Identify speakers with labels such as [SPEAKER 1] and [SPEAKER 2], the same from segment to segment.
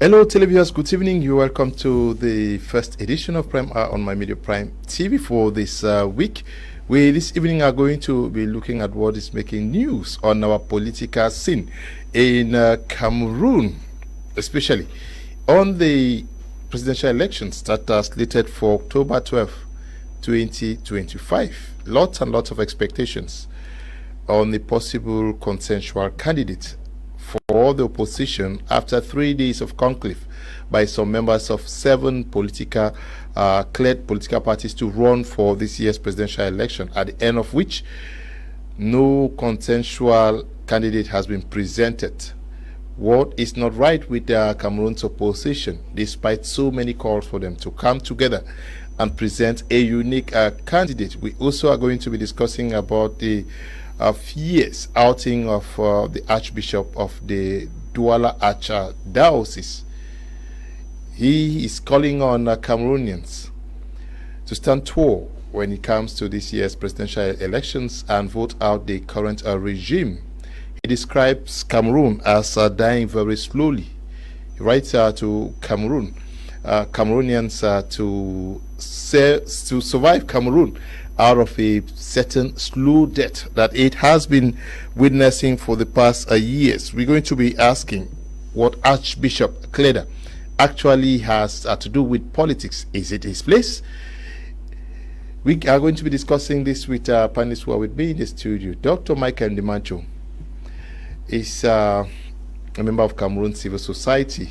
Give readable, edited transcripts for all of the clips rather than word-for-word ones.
[SPEAKER 1] Hello, televiewers. Good evening. You're welcome to the first edition of Prime Hour on My Media Prime TV for this week. We this evening are going to be looking at what is making news on our political scene in Cameroon, especially on the presidential elections that are slated for October 12, 2025. Lots and lots of expectations on the possible consensual candidate for the opposition after 3 days of conclave by some members of 7 cleared political parties to run for this year's presidential election, at the end of which no consensual candidate has been presented. What is not right with Cameroon's opposition, despite so many calls for them to come together and present a unique candidate? We also are going to be discussing about the fears outing of the Archbishop of the Douala Archdiocese. He is calling on Cameroonians to stand tall when it comes to this year's presidential elections and vote out the current regime. He describes Cameroon as dying very slowly. He writes to Cameroonians to survive Cameroon out of a certain slow death that it has been witnessing for the past years. We're going to be asking what Archbishop Kleda actually has to do with politics. Is it his place? We are going to be discussing this with panelists who are with me in the studio. Dr. Michael Ndimancho is a member of Cameroon Civil Society.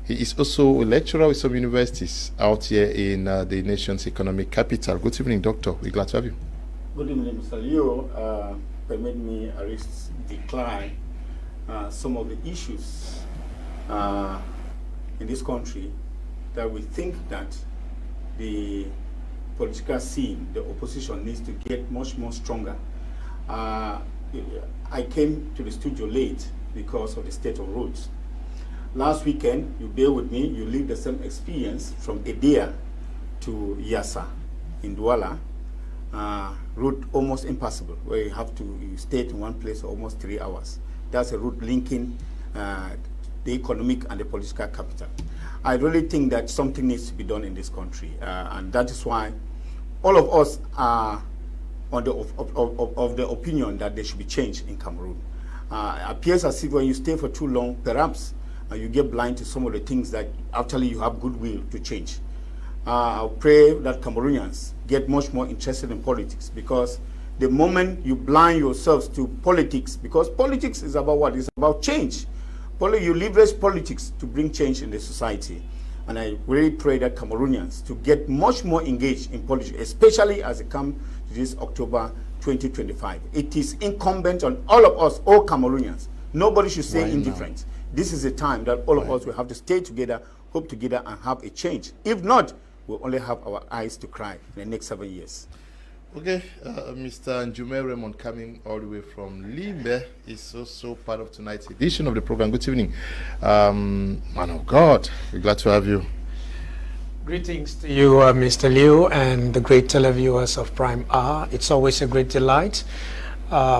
[SPEAKER 1] He is also a lecturer with some universities out here in the nation's economic capital. Good evening, Doctor. We're glad to have you.
[SPEAKER 2] Good evening, Mr. Leo. Permit me to decline some of the issues in this country that we think that the political scene, the opposition, needs to get much more stronger. I came to the studio late because of the state of roads. Last weekend, you bear with me, you lived the same experience from Edea to Yassa in Douala. Route almost impossible, where you stay in one place for almost 3 hours. That's a route linking the economic and the political capital. I really think that something needs to be done in this country, and that is why all of us are of the opinion that there should be change in Cameroon. It appears as if when you stay for too long, perhaps you get blind to some of the things that actually you have goodwill to change. I pray that Cameroonians get much more interested in politics, because the moment you blind yourselves to politics, because politics is about what? It's about change. You leverage politics to bring change in the society. And I really pray that Cameroonians to get much more engaged in politics, especially as it comes to this October 2025. It is incumbent on all of us, all Cameroonians. Nobody should stay indifferent. This is a time that all of us will have to stay together, hope together, and have a change. If not, we'll only have our eyes to cry in the next 7 years.
[SPEAKER 1] Okay, Mr. Njume Raymond, coming all the way from Limbe, is also part of tonight's edition of the program. Good evening. Man of God, we're glad to have you.
[SPEAKER 3] Greetings to you, Mr. Liu, and the great televiewers of Prime Hour. It's always a great delight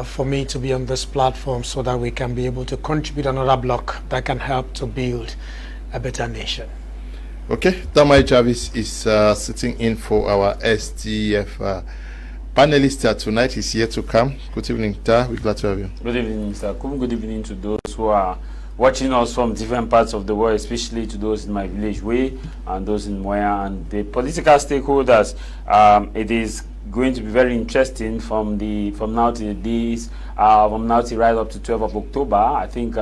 [SPEAKER 3] for me to be on this platform so that we can be able to contribute another block that can help to build a better nation.
[SPEAKER 1] Okay, Tamai Jarvis is sitting in for our STF panelist tonight. Is here to come. Good evening, Ta. We're glad to have you.
[SPEAKER 4] Good evening, Mr. Kum. Good evening to those who are watching us from different parts of the world, especially to those in my village way and those in Moya and the political stakeholders. It is going to be very interesting from now to the days, from now to right up to 12th of October. I think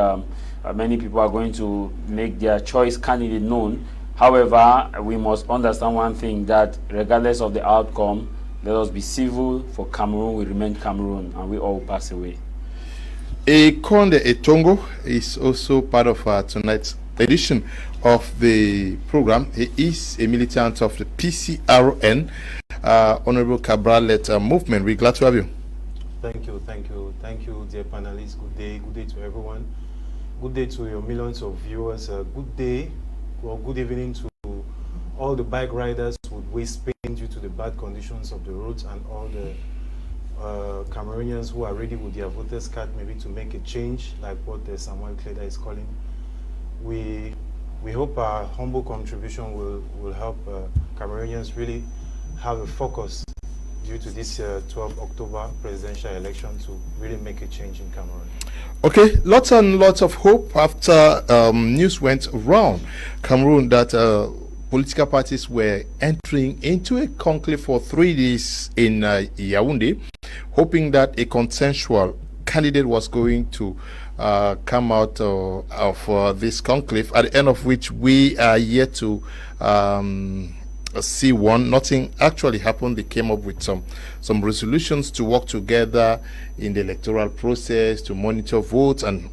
[SPEAKER 4] many people are going to make their choice candidate known. However, we must understand one thing, that regardless of the outcome, let us be civil, for Cameroon will remain Cameroon, and we all pass away.
[SPEAKER 1] Konde Etongo is also part of tonight's edition of the program. He is a militant of the PCRN, Honorable Cabral-led movement. We're glad to have you.
[SPEAKER 5] Thank you, dear panelists. Good day to everyone. Good day to your millions of viewers. Good day, well, good evening to all the bike riders with waist pain due to the bad conditions of the roads, and all the Cameroonians who are ready with their voters card maybe to make a change, like what the Samuel Kleda is calling. We We hope our humble contribution will help Cameroonians really have a focus due to this 12 October presidential election to really make a change in Cameroon.
[SPEAKER 1] Okay, lots and lots of hope after news went around Cameroon that political parties were entering into a conclave for 3 days in Yaoundé, hoping that a consensual candidate was going to come out of this conclave, at the end of which we are yet to see one. Nothing actually happened. They came up with some resolutions to work together in the electoral process, to monitor votes and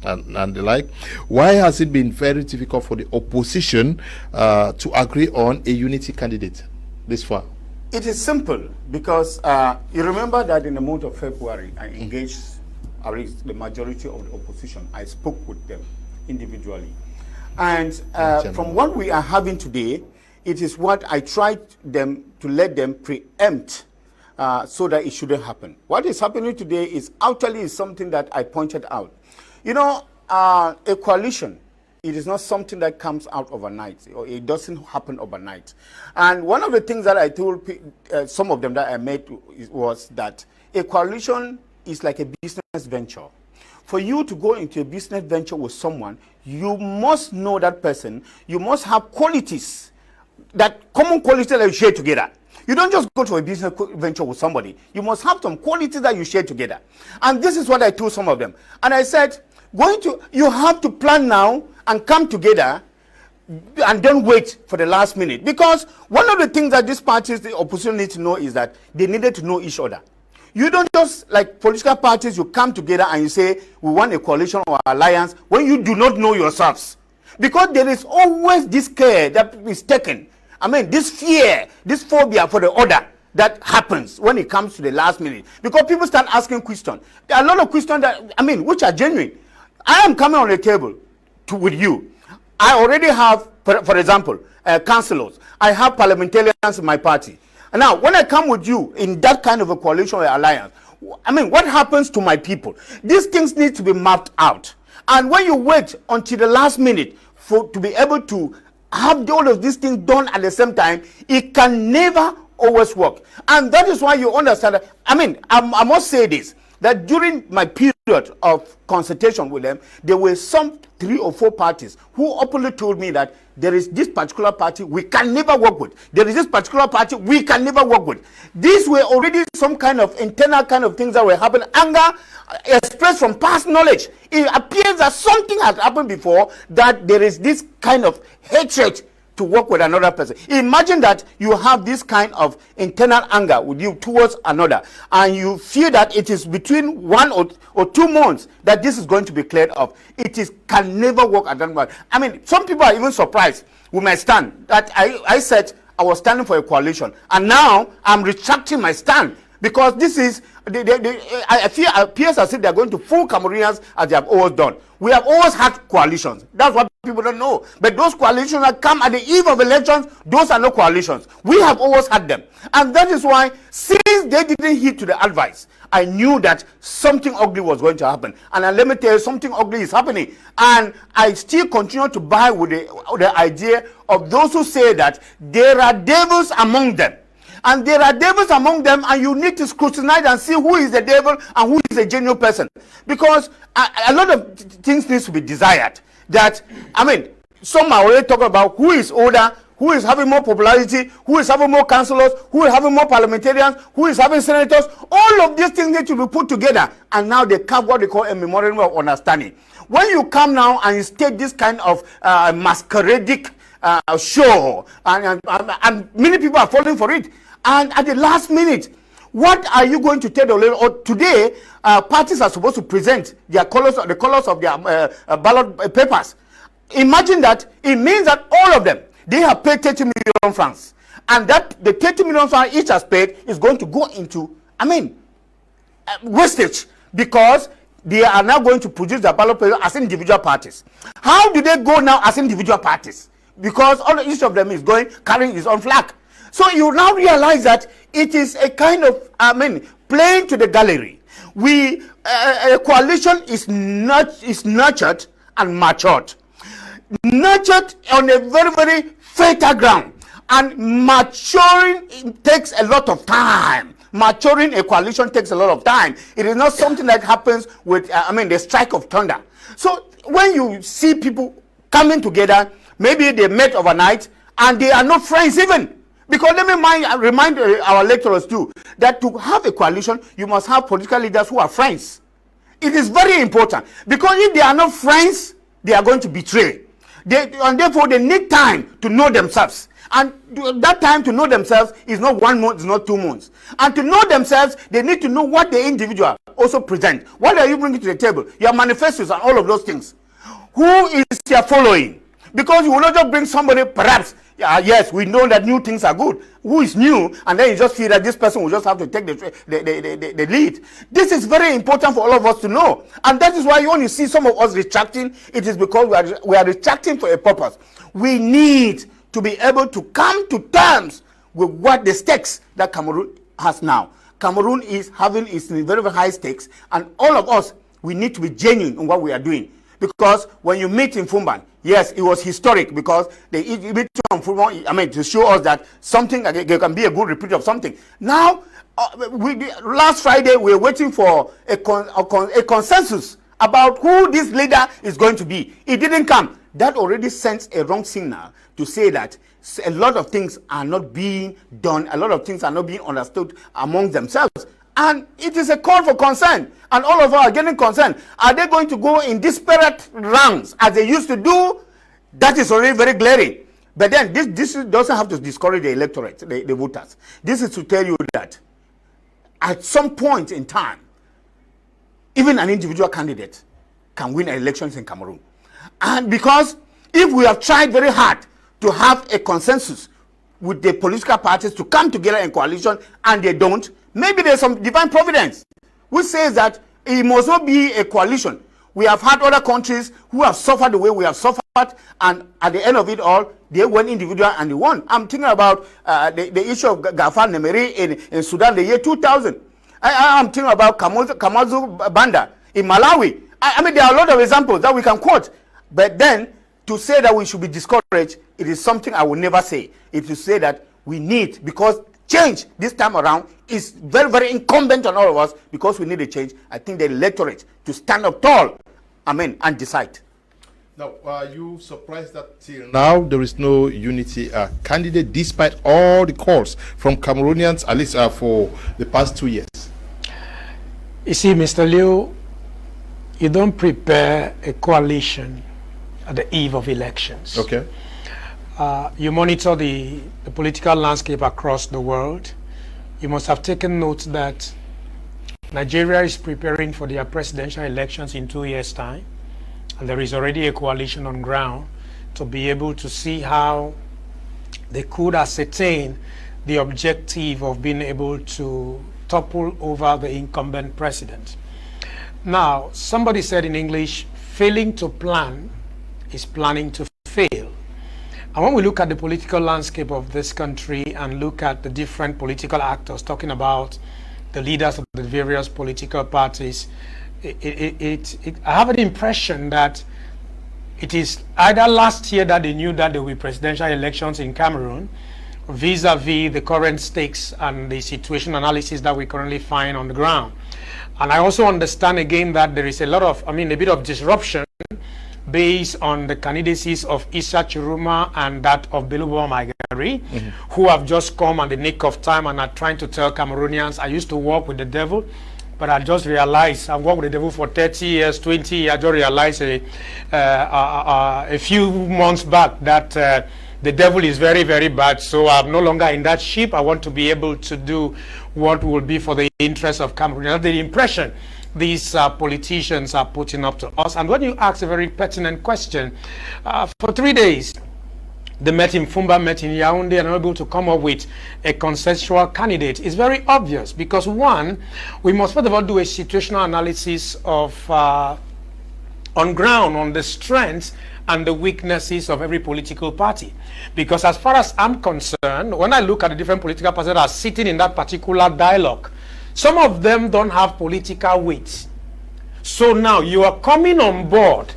[SPEAKER 1] the like. Why has it been very difficult for the opposition to agree on a unity candidate this far?
[SPEAKER 2] It is simple because you remember that in the month of February, I engaged the majority of the opposition. I spoke with them individually. And from what we are having today, it is what I tried to let them preempt so that it shouldn't happen. What is happening today is actually something that I pointed out. You know, a coalition, it is not something that comes out overnight, or it doesn't happen overnight. And one of the things that I told some of them that I met was that a coalition is like a business venture. For you to go into a business venture with someone, you must know that person. You must have qualities, that common qualities that you share together. You don't just go to a business venture with somebody. You must have some qualities that you share together. And this is what I told some of them. And I said, you have to plan now and come together and don't wait for the last minute. Because one of the things that these parties, the opposition, need to know is that they needed to know each other. You don't just, like political parties, you come together and you say, we want a coalition or alliance when you do not know yourselves. Because there is always this care that is taken. I mean, this fear, this phobia for the other that happens when it comes to the last minute. Because people start asking questions. There are a lot of questions that, I mean, which are genuine. I am coming on the table with you. I already have, for example, councillors. I have parliamentarians in my party. And now, when I come with you in that kind of a coalition or alliance, I mean, what happens to my people? These things need to be mapped out. And when you wait until the last minute to be able to have all of these things done at the same time, it can never always work. And that is why you understand that, I mean, I must say this, that during my period of consultation with them, there were some 3 or 4 parties who openly told me that there is this particular party we can never work with. There is this particular party we can never work with. These were already some kind of internal kind of things that were happening. Anger expressed from past knowledge. It appears that something has happened before, that there is this kind of hatred to work with another person. Imagine that you have this kind of internal anger with you towards another, and you feel that it is between 1 or 2 months that this is going to be cleared up. It can never work at that moment. I mean, some people are even surprised with my stand, that I said I was standing for a coalition, and now I'm retracting my stand, because this is, I feel it appears as if they're going to fool Cameroonians as they have always done. We have always had coalitions. That's what people don't know. But those coalitions that come at the eve of elections, those are no coalitions. We have always had them. And that is why, since they didn't heed to the advice, I knew that something ugly was going to happen. And let me tell you, something ugly is happening. And I still continue to buy with the idea of those who say that there are devils among them. And there are devils among them, and you need to scrutinize and see who is the devil and who is a genuine person. Because a lot of things need to be desired. That, I mean, some are already talking about who is older, who is having more popularity, who is having more councillors, who is having more parliamentarians, who is having senators. All of these things need to be put together. And now they have what they call a memorandum of understanding. When you come now and you state this kind of masqueradic show, and many people are falling for it, and at the last minute, what are you going to tell the lady? Or today, parties are supposed to present their colors, the colors of their ballot papers. Imagine that. It means that all of them, they have paid 30 million francs. And that the 30 million francs each has paid is going to go into, I mean, wastage, because they are now going to produce their ballot papers as individual parties. How do they go now as individual parties? Because each of them is carrying his own flag. So you now realize that it is a kind of, I mean, playing to the gallery. A coalition is nurtured and matured. nurtured on a very, very fertile ground. And maturing takes a lot of time. Maturing a coalition takes a lot of time. It is not something that happens with, the strike of thunder. So when you see people coming together, maybe they met overnight and they are not friends even. Because let me remind our lecturers too, that to have a coalition, you must have political leaders who are friends. It is very important. Because if they are not friends, they are going to betray. And therefore, they need time to know themselves. And that time to know themselves is not 1 month, it's not 2 months. And to know themselves, they need to know what the individual also present. What are you bringing to the table? Your manifestos and all of those things. Who is your following? Because you will not just bring somebody, perhaps, yes, we know that new things are good. Who is new? And then you just feel that this person will just have to take the lead. This is very important for all of us to know. And that is why when you see some of us retracting, it is because we are retracting for a purpose. We need to be able to come to terms with what the stakes that Cameroon has now. Cameroon is having its very, very high stakes, and all of us, we need to be genuine in what we are doing. Because when you meet in Fumban, yes, it was historic because they meet in Fumban, to show us that something there can be a good repeat of something. Now, last Friday, we were waiting for a consensus about who this leader is going to be. It didn't come. That already sends a wrong signal to say that a lot of things are not being done, a lot of things are not being understood among themselves. And it is a call for concern. And all of us are getting concerned. Are they going to go in disparate rounds as they used to do? That is already very glaring. But then this doesn't have to discourage the electorate, the voters. This is to tell you that at some point in time, even an individual candidate can win elections in Cameroon. And because if we have tried very hard to have a consensus with the political parties to come together in coalition and they don't, maybe there's some divine providence which says that it must not be a coalition. We have had other countries who have suffered the way we have suffered, and at the end of it all, they went individual and they won. I'm thinking about the issue of Gafar Nemeri in Sudan, the year 2000. I'm thinking about Kamazu Banda in Malawi. There are a lot of examples that we can quote. But then, to say that we should be discouraged, it is something I will never say. It is to say that we need, because change this time around is very, very incumbent on all of us, because we need a change. I think the electorate to stand up tall, and decide.
[SPEAKER 1] Now, are you surprised that till now there is no unity candidate, despite all the calls from Cameroonians, at least for the past 2 years?
[SPEAKER 3] You see, Mr. Liu, you don't prepare a coalition at the eve of elections.
[SPEAKER 1] Okay.
[SPEAKER 3] You monitor the political landscape across the world. You must have taken note that Nigeria is preparing for their presidential elections in 2 years' time, and there is already a coalition on ground to be able to see how they could ascertain the objective of being able to topple over the incumbent president. Now, somebody said in English, failing to plan is planning to fail. And when we look at the political landscape of this country and look at the different political actors, talking about the leaders of the various political parties, I have an impression that it is either last year that they knew that there will be presidential elections in Cameroon, vis-a-vis the current stakes and the situation analysis that we currently find on the ground. And I also understand again that there is a lot of, a bit of disruption based on the candidacies of Issa Chiruma and that of Belubo Maigari, who have just come at the nick of time and are trying to tell Cameroonians, I used to work with the devil, but I just realized I've worked with the devil for 30 years, 20 years. I just realized a few months back that the devil is very, very bad, so I'm no longer in that ship. I want to be able to do what will be for the interest of Cameroon. That's the impression these politicians are putting up to us. And when you ask a very pertinent question, for 3 days, they met in Fumba, met in Yaoundé, and are able to come up with a consensual candidate. It's very obvious because, one, we must first of all do a situational analysis of on ground, on the strengths and the weaknesses of every political party. Because as far as I'm concerned, when I look at the different political parties that are sitting in that particular dialogue, some of them don't have political weight. So now you are coming on board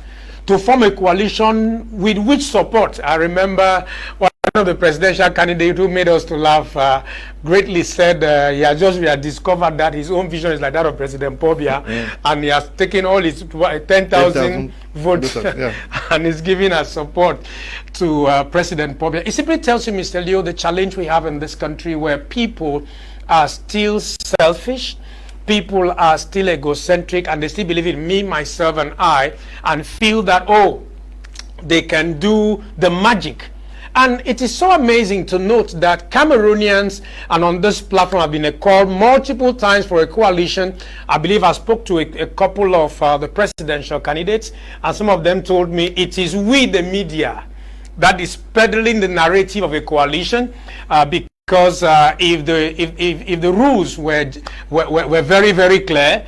[SPEAKER 3] to form a coalition with which support. I remember one of the presidential candidates who made us to laugh greatly said he had discovered that his own vision is like that of President Pobia, and he has taken all his 10,000 votes and is giving us support to President Pobia. It simply tells you, Mr. Leo, the challenge we have in this country where people are still selfish, people are still egocentric, and they still believe in me, myself, and I, and feel that, oh, they can do the magic. And it is so amazing to note that Cameroonians, and on this platform, have been called multiple times for a coalition. I believe I spoke to a couple of the presidential candidates, and some of them told me it is we, the media, that is peddling the narrative of a coalition, because if the rules were very, very clear,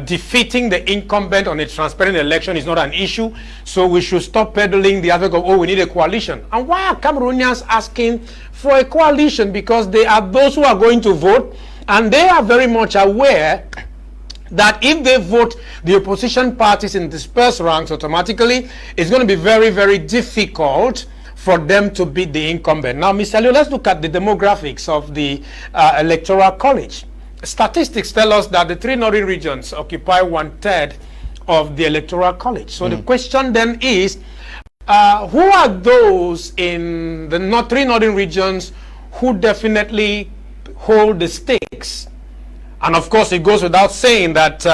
[SPEAKER 3] defeating the incumbent on a transparent election is not an issue, so we should stop peddling the other, oh, we need a coalition. And why are Cameroonians asking for a coalition? Because they are those who are going to vote, and they are very much aware that if they vote the opposition parties in dispersed ranks automatically, it's going to be very, very difficult for them to beat the incumbent. Now, Mr. Leo, let's look at the demographics of the Electoral College. Statistics tell us that the 3 northern regions occupy 1/3 of the Electoral College. So the question then is, who are those in the 3 northern regions who definitely hold the stakes? And of course, it goes without saying that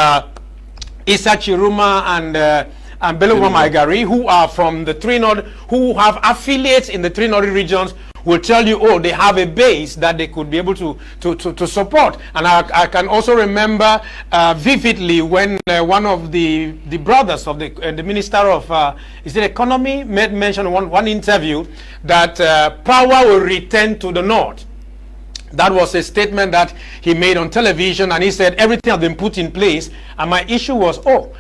[SPEAKER 3] Issa Chiruma and Bello Maigari, who are from the 3 north, who have affiliates in the 3 northern regions, will tell you, oh, they have a base that they could be able to support. And I can also remember vividly when one of the brothers of the Minister of is it Economy made mention in one interview that power will return to the north. That was a statement that he made on television, and he said everything has been put in place. And my issue was, oh,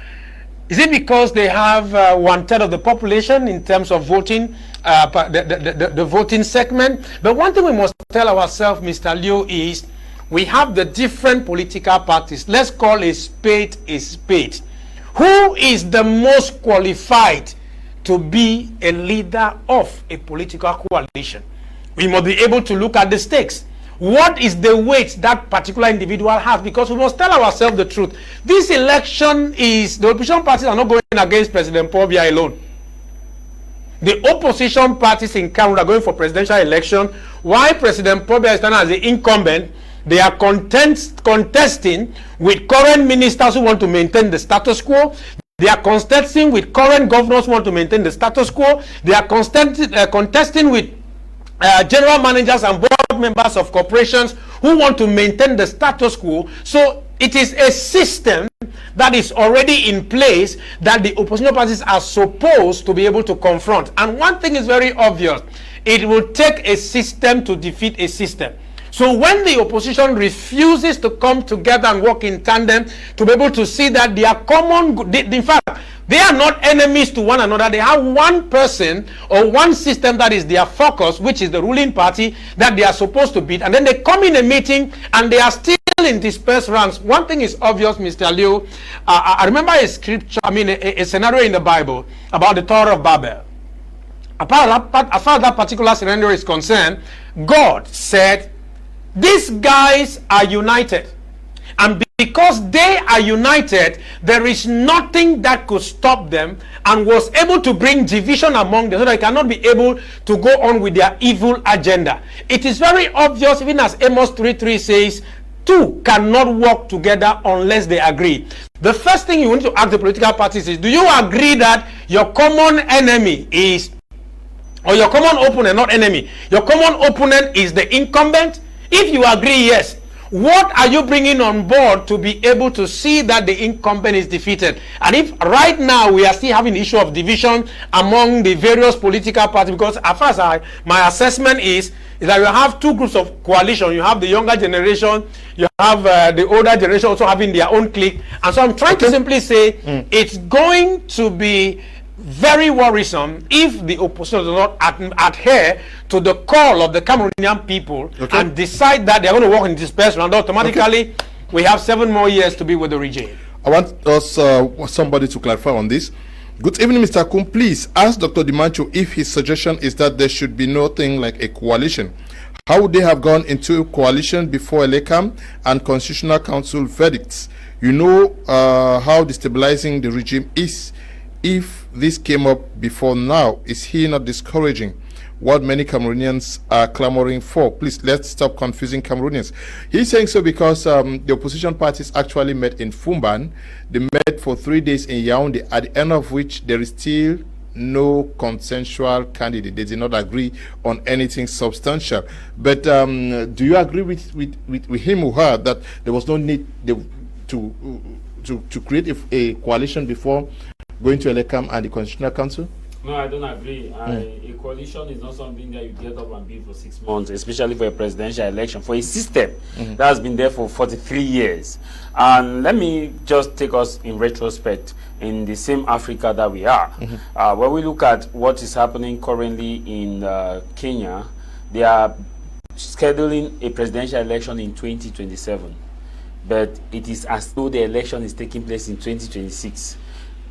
[SPEAKER 3] is it because they have 1/3 of the population in terms of voting, the voting segment? But one thing we must tell ourselves, Mr. Leo, is we have the different political parties. Let's call a spade a spade. Who is the most qualified to be a leader of a political coalition? We must be able to look at the stakes. What is the weight that particular individual has? Because we must tell ourselves the truth. This election is, the opposition parties are not going against President Pobia alone. The opposition parties in Cameroon are going for presidential election. While President Pobia is standing as the incumbent, they are contesting with current ministers who want to maintain the status quo. They are contesting with current governors who want to maintain the status quo. They are contesting with general managers and board members of corporations who want to maintain the status quo. So it is a system that is already in place that the opposition parties are supposed to be able to confront. And one thing is very obvious: it will take a system to defeat a system. So when the opposition refuses to come together and work in tandem to be able to see that they are common, in fact, they are not enemies to one another. They have one person or one system that is their focus, which is the ruling party that they are supposed to beat. And then they come in a meeting and they are still in dispersed ranks. One thing is obvious, Mr. Leo. I remember a scripture, a scenario in the Bible about the Tower of Babel. As far as that particular scenario is concerned, God said, these guys are united, and because they are united, there is nothing that could stop them, and was able to bring division among them so they cannot be able to go on with their evil agenda. It is very obvious, even as Amos 3:3 says, two cannot work together unless they agree. The first thing you want to ask the political parties is, do you agree that your common enemy is, or your common opponent, not enemy, your common opponent is the incumbent? If you agree, yes, what are you bringing on board to be able to see that the incumbent is defeated? And if right now we are still having the issue of division among the various political parties, because as far as my assessment is that you have two groups of coalition. You have the younger generation, you have the older generation also having their own clique. And so I'm trying to simply say it's going to be very worrisome if the opposition does not adhere to the call of the Cameroonian people and decide that they're going to work in dispersed and automatically we have 7 more years to be with the regime.
[SPEAKER 1] I want us somebody to clarify on this. Good evening, Mr. Kun. Please ask Dr. Dimancho if his suggestion is that there should be nothing like a coalition. How would they have gone into a coalition before Elekam and Constitutional Council verdicts? You know how destabilizing the regime is. If this came up before now, is he not discouraging what many Cameroonians are clamoring for? Please, let's stop confusing Cameroonians. He's saying so because the opposition parties actually met in Fumban. They met for 3 days in Yaoundé, at the end of which there is still no consensual candidate. They did not agree on anything substantial. But do you agree with him or her that there was no need to create a coalition before going to Elekam and the Constitutional Council?
[SPEAKER 4] No, I don't agree. A coalition is not something that you get up and build for 6 months, especially for a presidential election, for a system that has been there for 43 years. And let me just take us in retrospect in the same Africa that we are. When we look at what is happening currently in Kenya, they are scheduling a presidential election in 2027. But it is as though the election is taking place in 2026.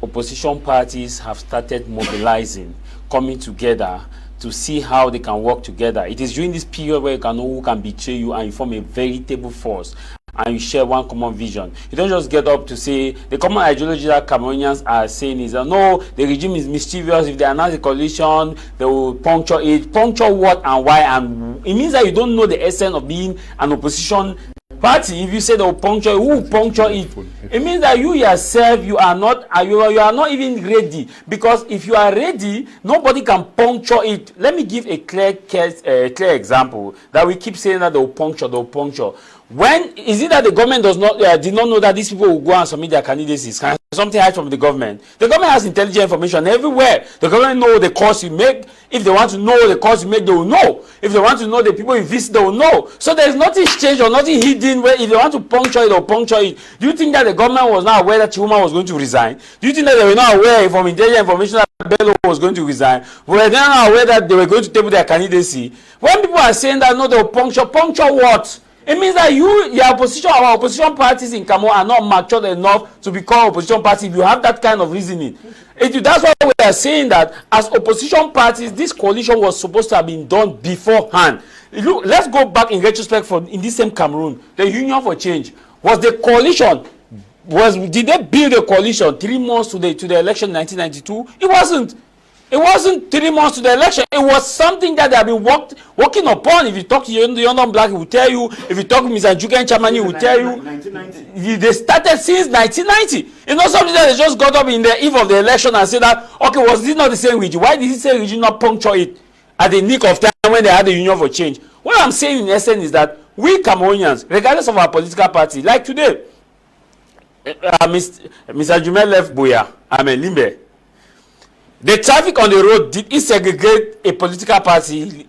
[SPEAKER 4] Opposition parties have started mobilizing, coming together to see how they can work together. It is during this period where you can know who can betray you and you form a veritable force and you share one common vision. You don't just get up to say, the common ideology that Cameroonians are saying is that no, the regime is mischievous. If they announce a coalition, they will puncture it. Puncture what and why? And it means that you don't know the essence of being an opposition party. If you say they'll puncture, who will puncture it? It means that you yourself, you are not even ready. Because if you are ready, nobody can puncture it. Let me give a clear example that we keep saying that they'll puncture. When is it that the government did not know that these people will go and submit their candidacies? Can something hide from the government? The government has intelligent information everywhere. The government know the course you make. If they want to know the course you make, they will know. If they want to know the people you visit, they will know. So there is nothing strange or nothing hidden where if they want to puncture it or puncture it. Do you think that the government was not aware that Chuma was going to resign? Do you think that they were not aware from intelligent information that Bello was going to resign? Were they not aware that they were going to table their candidacy? When people are saying that no, they will puncture what? It means that our opposition parties in Cameroon are not matured enough to become opposition parties. If you have that kind of reasoning, that's why we are saying that as opposition parties, this coalition was supposed to have been done beforehand. Look, let's go back in retrospect in this same Cameroon, the Union for Change. Was the coalition? Did they build a coalition 3 months to the election in 1992? It wasn't. It wasn't 3 months to the election. It was something that they have been working upon. If you talk to Yondon Black, he will tell you. If you talk to Mr. Juken Chaman, he will tell you. 1990. They started since 1990. It's not something that they just got up in the eve of the election and said that, okay, was this not the same region? Why did the same region not puncture it at the nick of time when they had the Union for Change? What I'm saying in essence is that we Cameroonians, regardless of our political party, like today, Mr. Jume left Boya, Limbe. The traffic on the road, did it segregate a political party?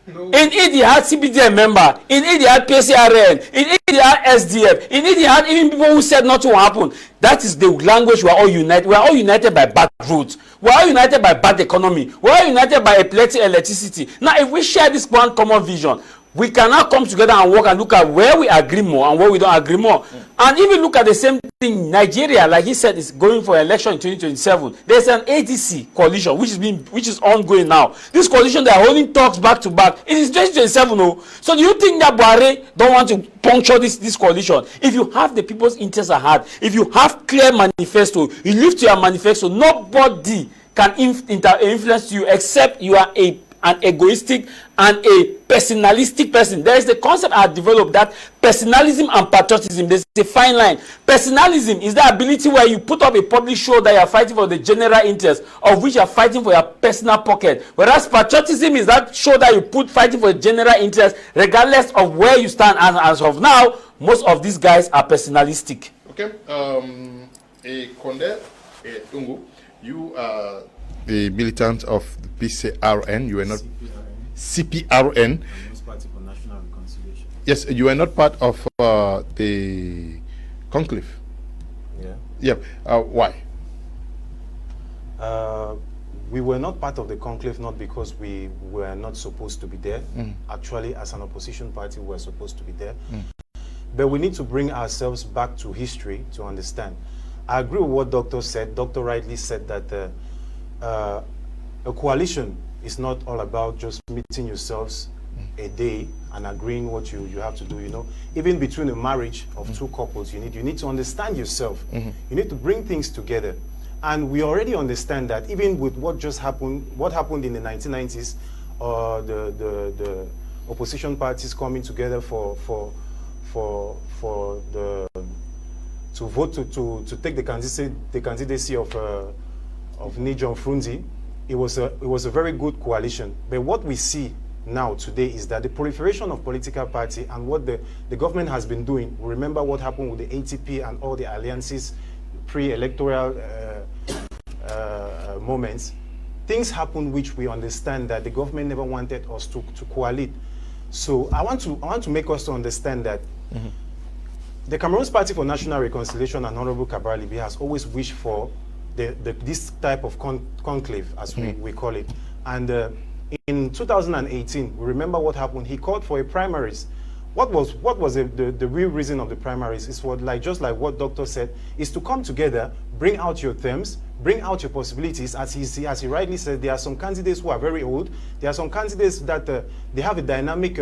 [SPEAKER 4] No. In it, he had CBDM member. In it, he had PCRN. In it, he had SDF. In it, he had even people who said nothing will happen. That is the language we are all united. We are all united by bad roads. We are all united by bad economy. We are all united by electricity. Now, if we share this one common vision, we cannot come together and work and look at where we agree more and where we don't agree more. And even look at the same thing, Nigeria, like he said, is going for election in 2027. There's an ADC coalition which is ongoing now. This coalition, they are holding talks back to back. It is 2027, no? So do you think that Buhari don't want to puncture this coalition? If you have the people's interests at heart, if you have clear manifesto, you live to your manifesto, nobody can influence you except you are an egoistic and a personalistic person. There is the concept I have developed that personalism and patriotism, there's a fine line. Personalism is the ability where you put up a public show that you are fighting for the general interest, of which you are fighting for your personal pocket. Whereas patriotism is that show that you put fighting for the general interest, regardless of where you stand. And as of now, most of these guys are personalistic.
[SPEAKER 1] Okay. Konde Ungu, you are the militant of the PCRN. You are not CPRN.
[SPEAKER 5] Party for National Reconciliation.
[SPEAKER 1] Yes, you are not part of the conclave.
[SPEAKER 5] Yeah.
[SPEAKER 1] Yeah. Why?
[SPEAKER 5] We were not part of the conclave not because we were not supposed to be there. Actually, as an opposition party, we were supposed to be there. But we need to bring ourselves back to history to understand. I agree with what Doctor said. Doctor rightly said that a coalition is not all about just meeting yourselves a day and agreeing what you have to do, you know. Even between a marriage of two couples, you need to understand yourself. You need to bring things together. And we already understand that even with what happened in the 1990s, the opposition parties coming together to vote to take the candidacy of Nijon Frunzi, it was a very good coalition. But what we see now today is that the proliferation of political party and what the government has been doing. Remember what happened with the ATP and all the alliances, pre-electoral moments. Things happen which we understand that the government never wanted us to coalesce. So I want to make us to understand that the Cameroon's Party for National Reconciliation and Honorable Kabara Libya has always wished for this type of conclave, as we call it. And in 2018, we remember what happened. He called for a primaries. What was the real reason of the primaries? Is what, just like what Doctor said, is to come together, bring out your terms, bring out your possibilities. As he rightly said, there are some candidates who are very old. There are some candidates that they have a dynamic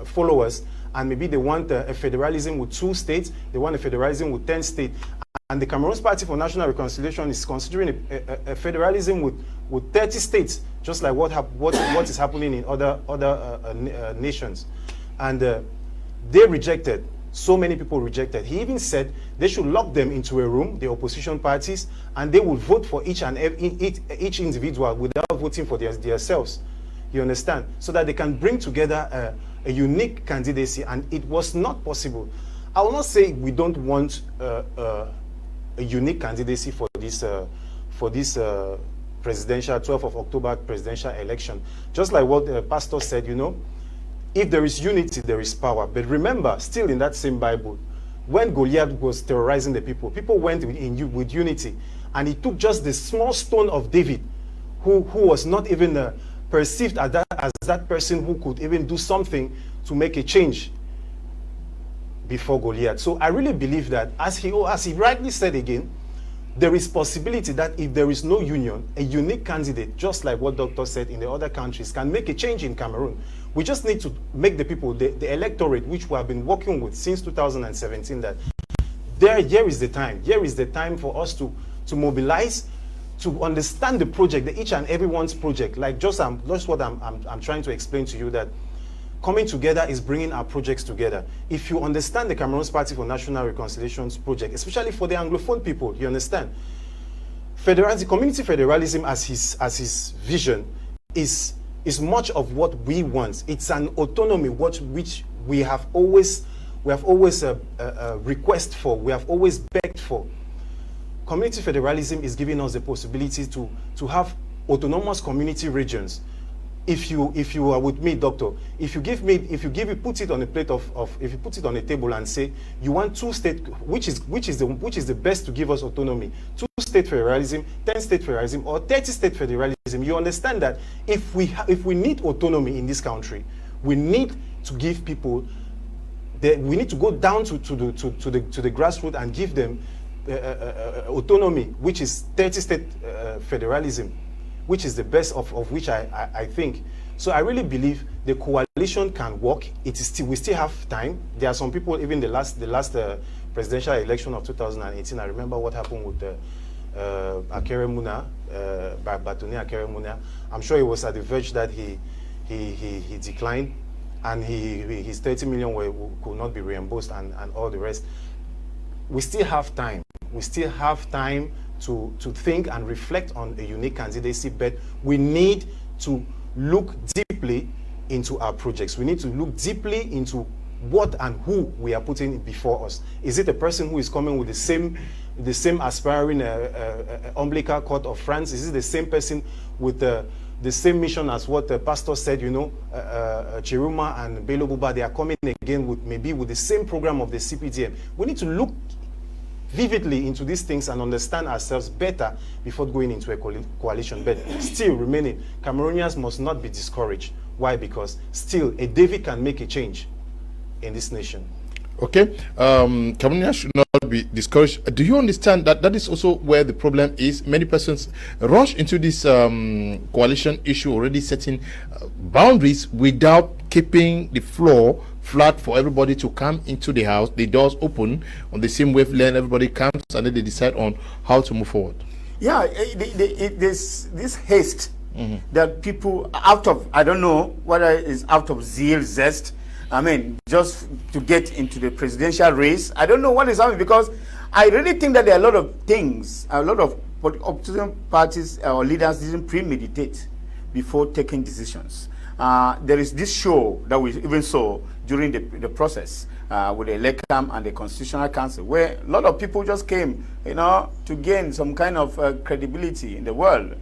[SPEAKER 5] followers, and maybe they want a federalism with 2 states. They want a federalism with 10 states. And the Cameroon's Party for National Reconciliation is considering a federalism with 30 states, just like what is happening in other nations. And they rejected. So many people rejected. He even said they should lock them into a room, the opposition parties, and they will vote for each individual without voting for themselves. You understand? So that they can bring together a unique candidacy, and it was not possible. I will not say we don't want a unique candidacy for this presidential 12th of October presidential election. Just like what the pastor said, you know, if there is unity, there is power. But remember, still in that same Bible, when Goliath was terrorizing the people, people went with unity, and he took just the small stone of David, who was not even perceived as that person who could even do something to make a change before Goliath. So I really believe that, as he rightly said again, there is possibility that if there is no union, a unique candidate, just like what Doctor said in the other countries, can make a change in Cameroon. We just need to make the people, the electorate, which we have been working with since 2017, that here is the time. Here is the time for us to mobilize, to understand the project, each and everyone's project. Like just what I'm trying to explain to you, that coming together is bringing our projects together. If you understand the Cameroon's Party for National Reconciliation's project, especially for the Anglophone people, you understand, community federalism as his vision is much of what we want. It's an autonomy which we have always request for, we have always begged for. Community federalism is giving us the possibility to have autonomous community regions. If you are with me, Doctor, if you put it on a plate if you put it on a table and say you want 2 states, which is the best to give us autonomy, 2-state federalism, 10-state federalism, or 30-state federalism, you understand that if we need autonomy in this country, we need to give people we need to go down to the grassroots and give them autonomy, which is 30-state federalism, which is the best of which I think. So I really believe the coalition can work. We still have time. There are some people, even the last presidential election of 2018, I remember what happened with Akere Muna, Batoni Akere Muna. I'm sure it was at the verge that he declined, and his 30 million could not be reimbursed, and all the rest. We still have time. We still have time to think and reflect on a unique candidacy, but we need to look deeply into our projects. We need to look deeply into what and who we are putting before us. Is it a person who is coming with the same aspiring umbilical cord of France? Is it the same person with the same mission as what the pastor said, you know, Chiruma and Bello Buba? They are coming again with the same program of the CPDM. We need to look vividly into these things and understand ourselves better before going into a coalition. But still remaining, Cameroonians must not be discouraged. Why? Because still a David can make a change in this nation.
[SPEAKER 1] Okay, Cameroonians should not be discouraged. Do you understand that that is also where the problem is? Many persons rush into this coalition issue already setting boundaries without keeping the floor flat for everybody to come into the house, the doors open on the same wavelength, everybody comes, and then they decide on how to move forward.
[SPEAKER 2] Yeah, there's this haste that people out of, I don't know whether it's out of zeal, zest, I mean, just to get into the presidential race. I don't know what is happening, because I really think that there are a lot of things, a lot of opposition parties or leaders didn't premeditate before taking decisions. There is this show that we even saw during the process with the ELECAM and the Constitutional Council, where a lot of people just came, to gain some kind of credibility in the world.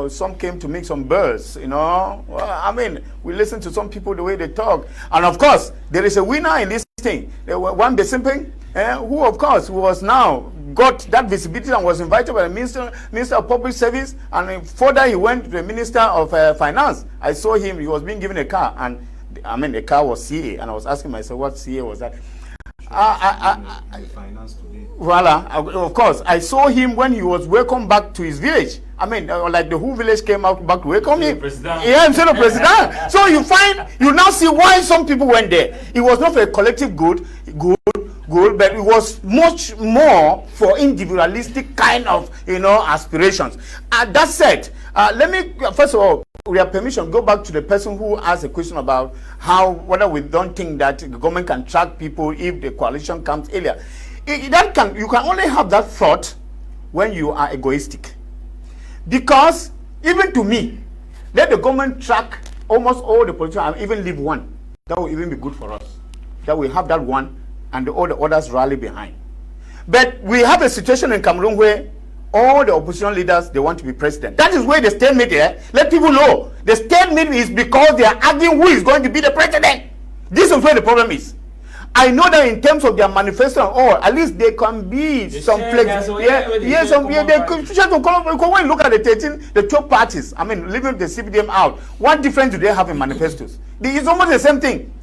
[SPEAKER 2] Some came to make some buzz, Well, I mean, we listen to some people the way they talk. And of course, there is a winner in this thing. One Besimping, who of course was now got that visibility and was invited by the Minister of Public Service, and further he went to the Minister of Finance. I saw him, he was being given a car, and I mean the car was CA, and I was asking myself, what CA was that?
[SPEAKER 5] Finance today.
[SPEAKER 2] Voila, of course. I saw him when he was welcomed back to his village. I mean, like the whole village came out back to welcome him. Yeah, instead of president. So you now see why some people went there. It was not for a collective good, but it was much more for individualistic kind of, aspirations. That said, let me, first of all, with your permission, go back to the person who asked a question about whether we don't think that the government can track people if the coalition comes earlier. You can only have that thought when you are egoistic. Because even to me, let the government track almost all the politicians and even leave one. That will even be good for us. That we have that one and all the others rally behind. But we have a situation in Cameroon where all the opposition leaders, they want to be president. That is where the stalemate here. Let people know the stalemate is because they are arguing who is going to be the president. This is where the problem is. I know that in terms of their manifesto and all, at least there can be some flexibility. They could try to come and look at the 12 parties. I mean, leaving the CPDM out. What difference do they have in manifestos? It's almost the same thing.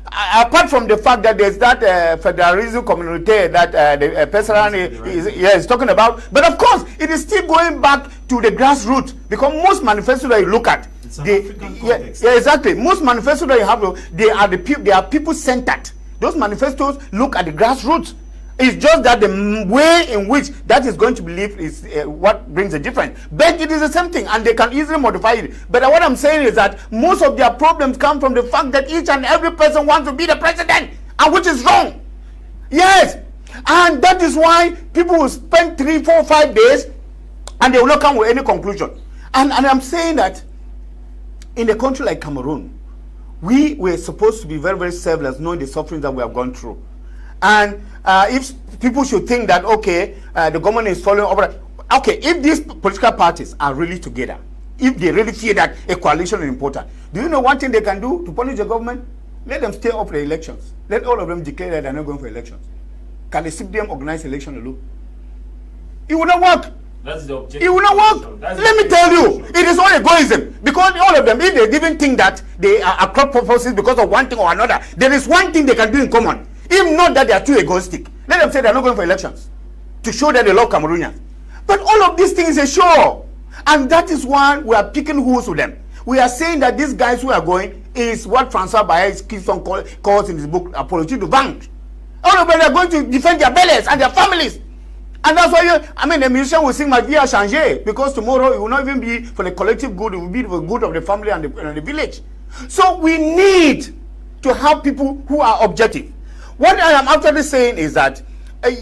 [SPEAKER 2] Apart from the fact that there's that federalism community that the president is talking about, but of course it is still going back to the grassroots, because most manifestos that you look at, exactly, most manifestos that you have, they are people centered. Those manifestos look at the grassroots. It's just that the way in which that is going to be lived is what brings the difference. But it is the same thing, and they can easily modify it. But what I'm saying is that most of their problems come from the fact that each and every person wants to be the president, and which is wrong. Yes, and that is why people will spend 3, 4, 5 days, and they will not come with any conclusion. And I'm saying that in a country like Cameroon, we were supposed to be very, very selfless, knowing the suffering that we have gone through. And if people should think that, okay, the government is following over, okay, if these political parties are really together, if they really feel that a coalition is important, do you know one thing they can do to punish the government? Let them stay up for the elections. Let all of them declare that they're not going for elections. Can the CPDM organize election alone? It will not work.
[SPEAKER 4] That's the objective.
[SPEAKER 2] It will not work. Let me tell you, it is all egoism. Because all of them, if they even think that they are cross purposes because of one thing or another, there is one thing they can do in common. If not that they are too egoistic, let them say they are not going for elections to show that they love Cameroonians. But all of these things is a show, and that is why we are picking who's with them. We are saying that these guys who are going is what Francois Baez calls in his book Apology to Vange. All of them are going to defend their bellies and their families. And that's why, the musician will sing "Ma vie a changé," because tomorrow it will not even be for the collective good, it will be for the good of the family and the village. So we need to have people who are objective. What I am actually saying is that,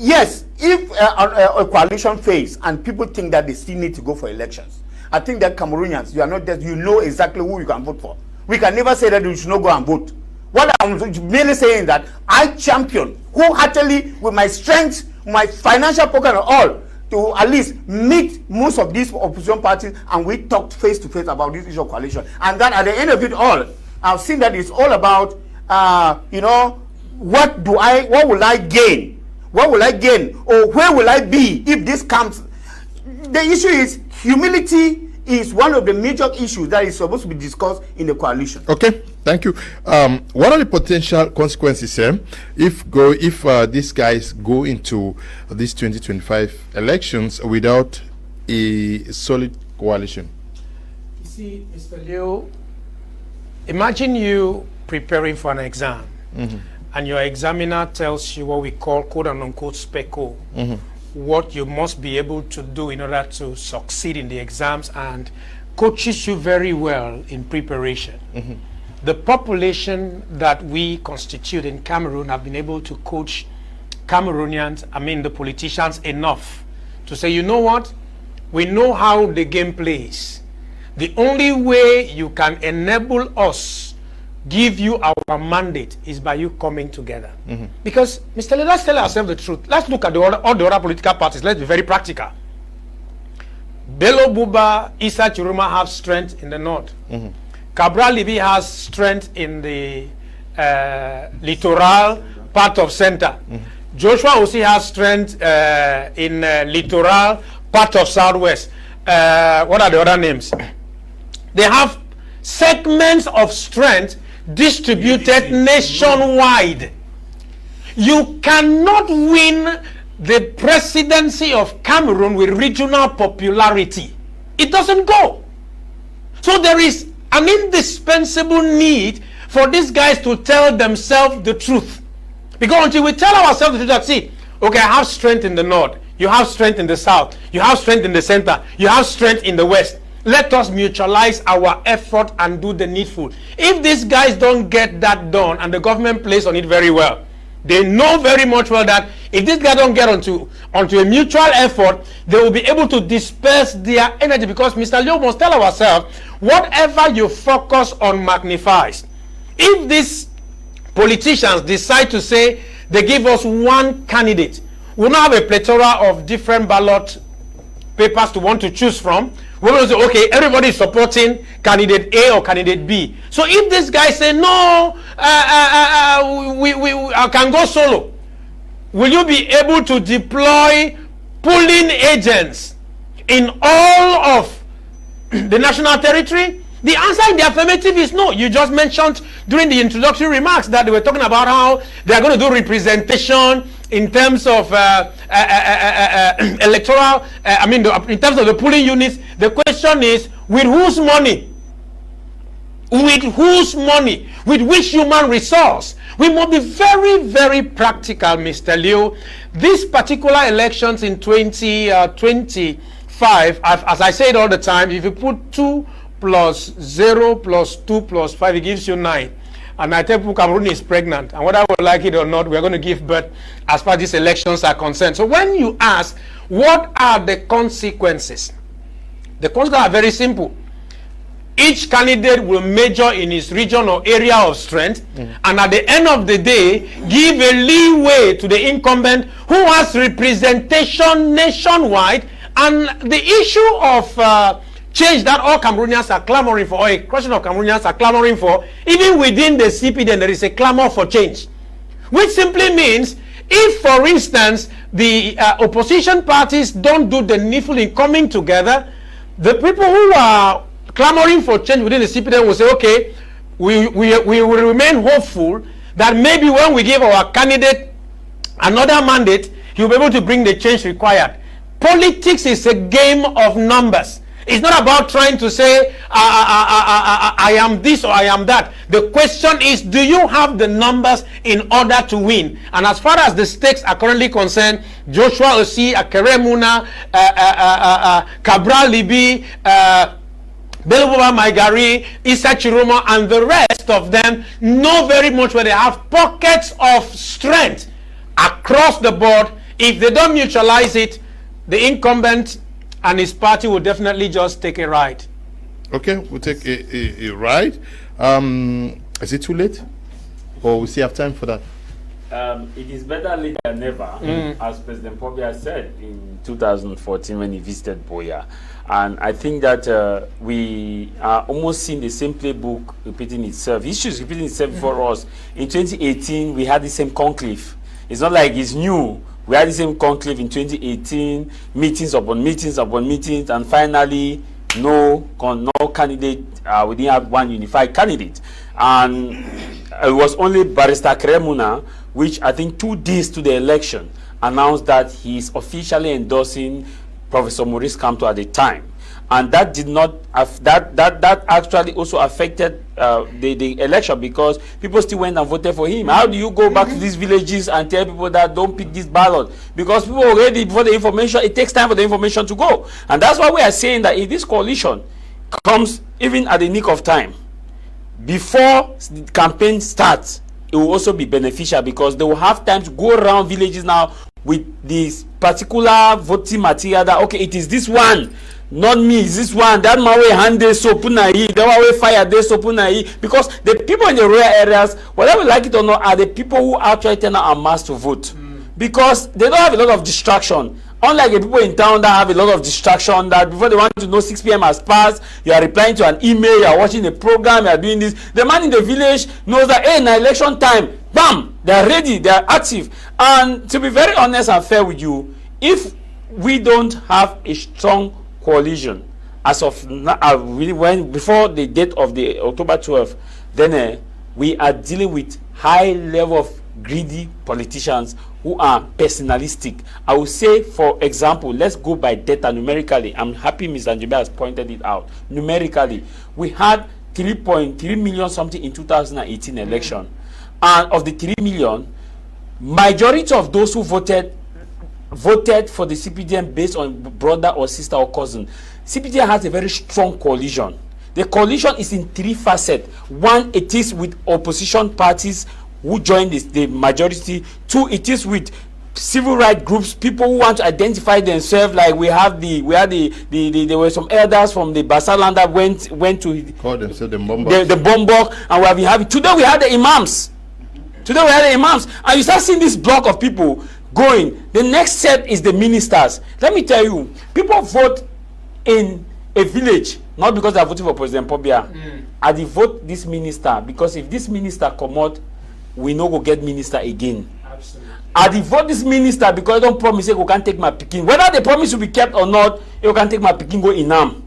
[SPEAKER 2] yes, if a coalition fails and people think that they still need to go for elections, I think that Cameroonians, you are not that you know exactly who you can vote for. We can never say that you should not go and vote. What I'm merely saying is that I champion wholeheartedly with my strength, my financial pocket and all, to at least meet most of these opposition parties, and we talked face to face about this issue of coalition. And then at the end of it all, I've seen that it's all about, what will I gain? What will I gain? Or where will I be if this comes? The issue is humility is one of the major issues that is supposed to be discussed in the coalition.
[SPEAKER 1] Okay, thank you. What are the potential consequences if these guys go into these 2025 elections without a solid coalition?
[SPEAKER 3] You see, Mr. Leo, imagine you preparing for an exam, and your examiner tells you what we call quote and unquote speco, what you must be able to do in order to succeed in the exams, and coaches you very well in preparation. The population that we constitute in Cameroon have been able to coach Cameroonians, I mean the politicians, enough to say, you know what, we know how the game plays. The only way you can enable us, give you our mandate, is by you coming together. Because, Mr. Lee, let's tell ourselves the truth. Let's look at all the other political parties. Let's be very practical. Bello Buba, Issa Chiruma have strength in the north. Cabral Libi has strength in the littoral part of center. Joshua Osi has strength in littoral part of southwest. What are the other names? They have segments of strength distributed nationwide. You cannot win the presidency of Cameroon with regional popularity. It doesn't go. So there is an indispensable need for these guys to tell themselves the truth. Because until we tell ourselves the truth, that see, okay, I have strength in the north, you have strength in the south, you have strength in the center, you have strength in the west. Let us mutualize our effort and do the needful. If these guys don't get that done, and the government plays on it very well, they know very much well that if these guys don't get onto a mutual effort, they will be able to disperse their energy. Because, Mr. Leo, must tell ourselves, whatever you focus on magnifies. If these politicians decide to say they give us one candidate, we'll now have a plethora of different ballot papers to want to choose from. We will say, okay, everybody is supporting candidate A or candidate B. So if this guy say, no, I can go solo, will you be able to deploy polling agents in all of the national territory? The answer in the affirmative is no. You just mentioned during the introductory remarks that they were talking about how they are going to do representation in terms of electoral, in terms of the polling units. The question is, with whose money? With whose money? With which human resource? We must be very, very practical, Mr. Leo. These particular elections in 2025, as I say it all the time, if you put 2 plus 0 plus 2 plus 5, it gives you 9. And I tell people Cameroon is pregnant, and whether we like it or not, we're going to give birth as far as these elections are concerned. So when you ask, what are the consequences? The consequences are very simple. Each candidate will major in his region or area of strength, and at the end of the day, give a leeway to the incumbent who has representation nationwide. And the issue of change that all Cameroonians are clamoring for, or a question of Cameroonians are clamoring for, even within the CP, then there is a clamor for change. Which simply means, if, for instance, the opposition parties don't do the needful in coming together, the people who are clamoring for change within the CP then will say, okay, we will remain hopeful that maybe when we give our candidate another mandate, he will be able to bring the change required. Politics is a game of numbers. It's not about trying to say, I am this or I am that. The question is, do you have the numbers in order to win? And as far as the stakes are currently concerned, Joshua Osi, Akere Muna, Cabral Libi, Beluboba Maigari, Issa Chiroma, and the rest of them know very much where they have pockets of strength across the board. If they don't neutralize it, the incumbent and his party will definitely just take a ride.
[SPEAKER 1] Okay, we'll take a ride. Is it too late? Or we still have time for that?
[SPEAKER 4] It is better late than never, as President Pobia said in 2014 when he visited Boya. And I think that we are almost seeing the same playbook repeating itself. Issues repeating itself for us. In 2018, we had the same conclave. It's not like it's new. We had the same conclave in 2018, meetings upon meetings upon meetings, and finally no candidate. We didn't have one unified candidate, and it was only Barrister Kremuna, which I think 2 days to the election announced that he is officially endorsing Professor Maurice Kamto at the time. And that did not that actually also affected the election, because people still went and voted for him. How do you go back to these villages and tell people that don't pick this ballot? Because people already, before the information, it takes time for the information to go. And that's why we are saying that if this coalition comes even at the nick of time, before the campaign starts, it will also be beneficial, because they will have time to go around villages now with this particular voting material that, okay, it is this one, not me, is this one, that man way hand they so punai, that one way fire they so punai, because the people in the rural areas, whether we like it or not, are the people who actually turn out en masse to vote, because they don't have a lot of distraction. Unlike the people in town that have a lot of distraction, that before they want to know 6 p.m. has passed, you are replying to an email, you are watching a program, you are doing this. The man in the village knows that, hey, now election time, bam, they are ready, they are active. And to be very honest and fair with you, if we don't have a strong coalition as of now, before the date of the October 12th, then we are dealing with high level of greedy politicians who are personalistic. I will say, for example, let's go by data numerically. I'm happy Mr. Njebe has pointed it out. Numerically, we had 3.3 million something in 2018 election. And of the 3 million, majority of those who voted for the CPDM based on brother or sister or cousin. CPDM has a very strong coalition. The coalition is in 3 facets. One, it is with opposition parties who join the majority. 2, it is with civil rights groups, people who want to identify themselves. Like there were some elders from the Basaland that went to
[SPEAKER 1] call themselves the Bombok.
[SPEAKER 4] The Bombok, and we have been having. Today we had the imams. And you start seeing this block of people going. The next step is the ministers. Let me tell you, people vote in a village not because they are voting for President Pobia. I vote this minister because if this minister come out, we no go get minister again.
[SPEAKER 3] Absolutely.
[SPEAKER 4] I vote this minister because I don't promise you can't take my picking. Whether the promise will be kept or not, you can take my picking go inam.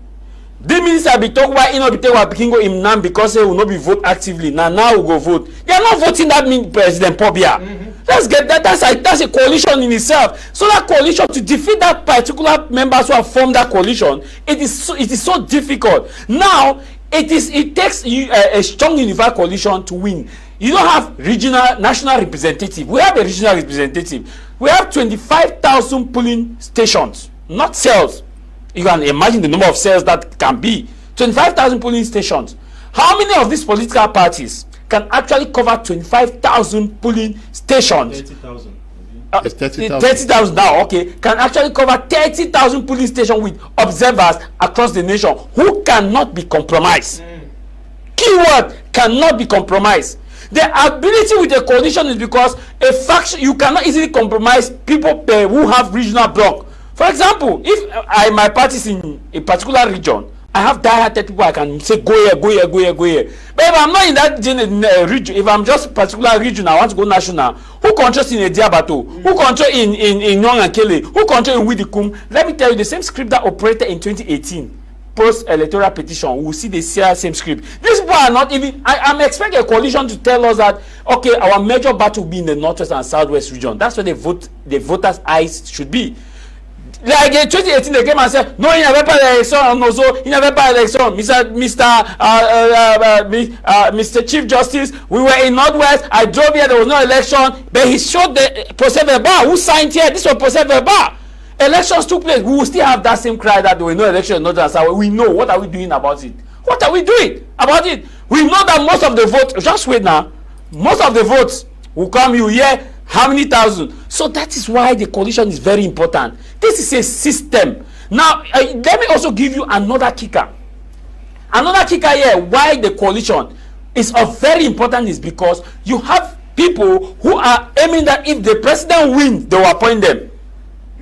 [SPEAKER 4] The minister be talk why you know be take my picking go inam because they will not be vote actively. Now we go vote. They are not voting that mean President Pobia. Let's get that. That's a coalition in itself. So that coalition, to defeat that particular members who have formed that coalition, it is so difficult. Now it takes a strong unified coalition to win. You don't have regional, national representative. We have a regional representative. We have 25,000 polling stations, not cells. You can imagine the number of cells that can be. 25,000 polling stations. How many of these political parties can actually cover 25,000 polling stations?
[SPEAKER 5] 30,000.
[SPEAKER 1] It's 30,000.
[SPEAKER 4] 30,000 now, okay. Can actually cover 30,000 polling stations with observers across the nation who cannot be compromised. Keyword, cannot be compromised. The ability with a coalition is because a faction, you cannot easily compromise people who have regional bloc. For example, if my party is in a particular region, I have die-hearted people I can say go here. But if I'm not in that region, if I'm just a particular region, I want to go national. Who controls in Ediabato? Who controls in Nwangankele? Who controls in Widikum? Let me tell you, the same script that operated in 2018. Post-electoral petition, we will see the same script. These people are not even. I'm expecting a coalition to tell us that okay, our major battle will be in the northwest and southwest region. That's where the voters' eyes should be. Like in 2018, they came and said, "No, you never pay election. No, so you never pay election, Mr. Chief Justice. We were in northwest. I drove here. There was no election, but he showed the procès verbal. Who signed here? This was procès verbal. Elections took place. We will still have that same cry that there were no elections in Northern South. We know. What are we doing about it? What are we doing about it? We know that most of the votes, just wait now, most of the votes will come, you hear how many thousand. So that is why the coalition is very important. This is a system. Now, let me also give you another kicker. Another kicker here, why the coalition is of very important is because you have people who are aiming that if the president wins, they will appoint them.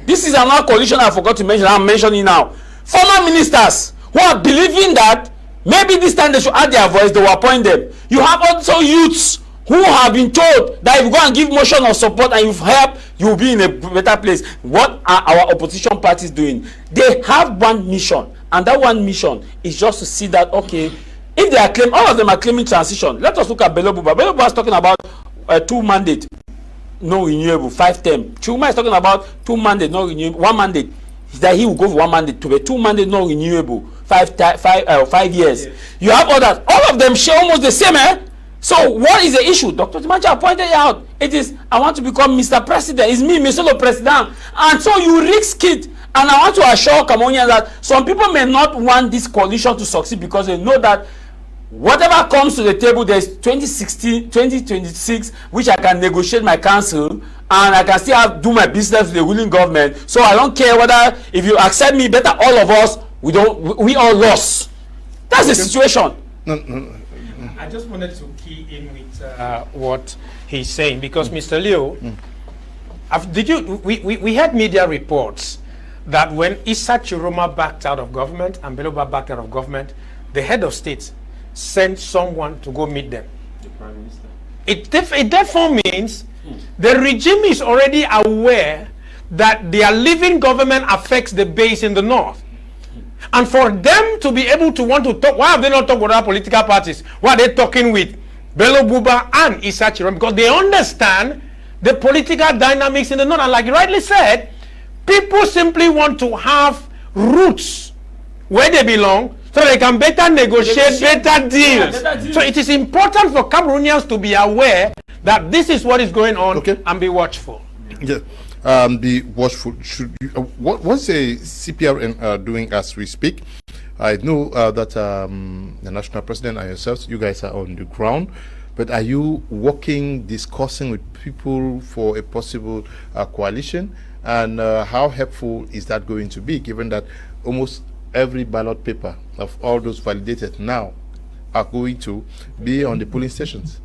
[SPEAKER 4] This is another coalition I forgot to mention. I'm mentioning now. Former ministers who are believing that maybe this time they should add their voice, they will appoint them. You have also youths who have been told that if you go and give motion of support and you've helped, you will be in a better place. What are our opposition parties doing? They have one mission, And that one mission is just to see that, okay, if they are claiming, all of them are claiming transition. Let us look at Bello Buba. Bello Buba is talking about 2 mandate, no renewable, 5 term. Chuma is talking about 2 mandate, no renewable, 1 mandate. That he will go for 1 mandate to a 2 mandate, no renewable, 5 years. Yes. You have others. All of them share almost the same, eh? So what is the issue? Dr. Timacha pointed out. It is, I want to become Mr. President. It's me, Mr. President. And so you risk it. And I want to assure Cameroonians that some people may not want this coalition to succeed because they know that whatever comes to the table, there's 2016, 2026, which I can negotiate my council, and I can still do my business with the ruling government. So I don't care whether, if you accept me, better all of us, we all lost. That's the situation.
[SPEAKER 3] No. I just wanted to key in with what he's saying, because Mr. Leo, we had media reports that when Issa Chiroma backed out of government and Beloba backed out of government, the head of state sent someone to go meet them.
[SPEAKER 4] The Prime Minister.
[SPEAKER 3] It therefore means the regime is already aware that their living government affects the base in the north. And for them to be able to want to talk, why have they not talked with other political parties? Why are they talking with Bello Buba and Issa Chiroma? Because they understand the political dynamics in the north. And like you rightly said, people simply want to have roots where they belong so they can better negotiate better deals. So it is important for Cameroonians to be aware that this is what is going on, and be watchful.
[SPEAKER 1] Yeah. Be watchful. Should you, what's the CPRN doing as we speak? I know that the national president and yourselves, you guys are on the ground, but are you working, discussing with people for a possible coalition? And how helpful is that going to be, given that almost every ballot paper of all those validated now are going to be on the polling stations?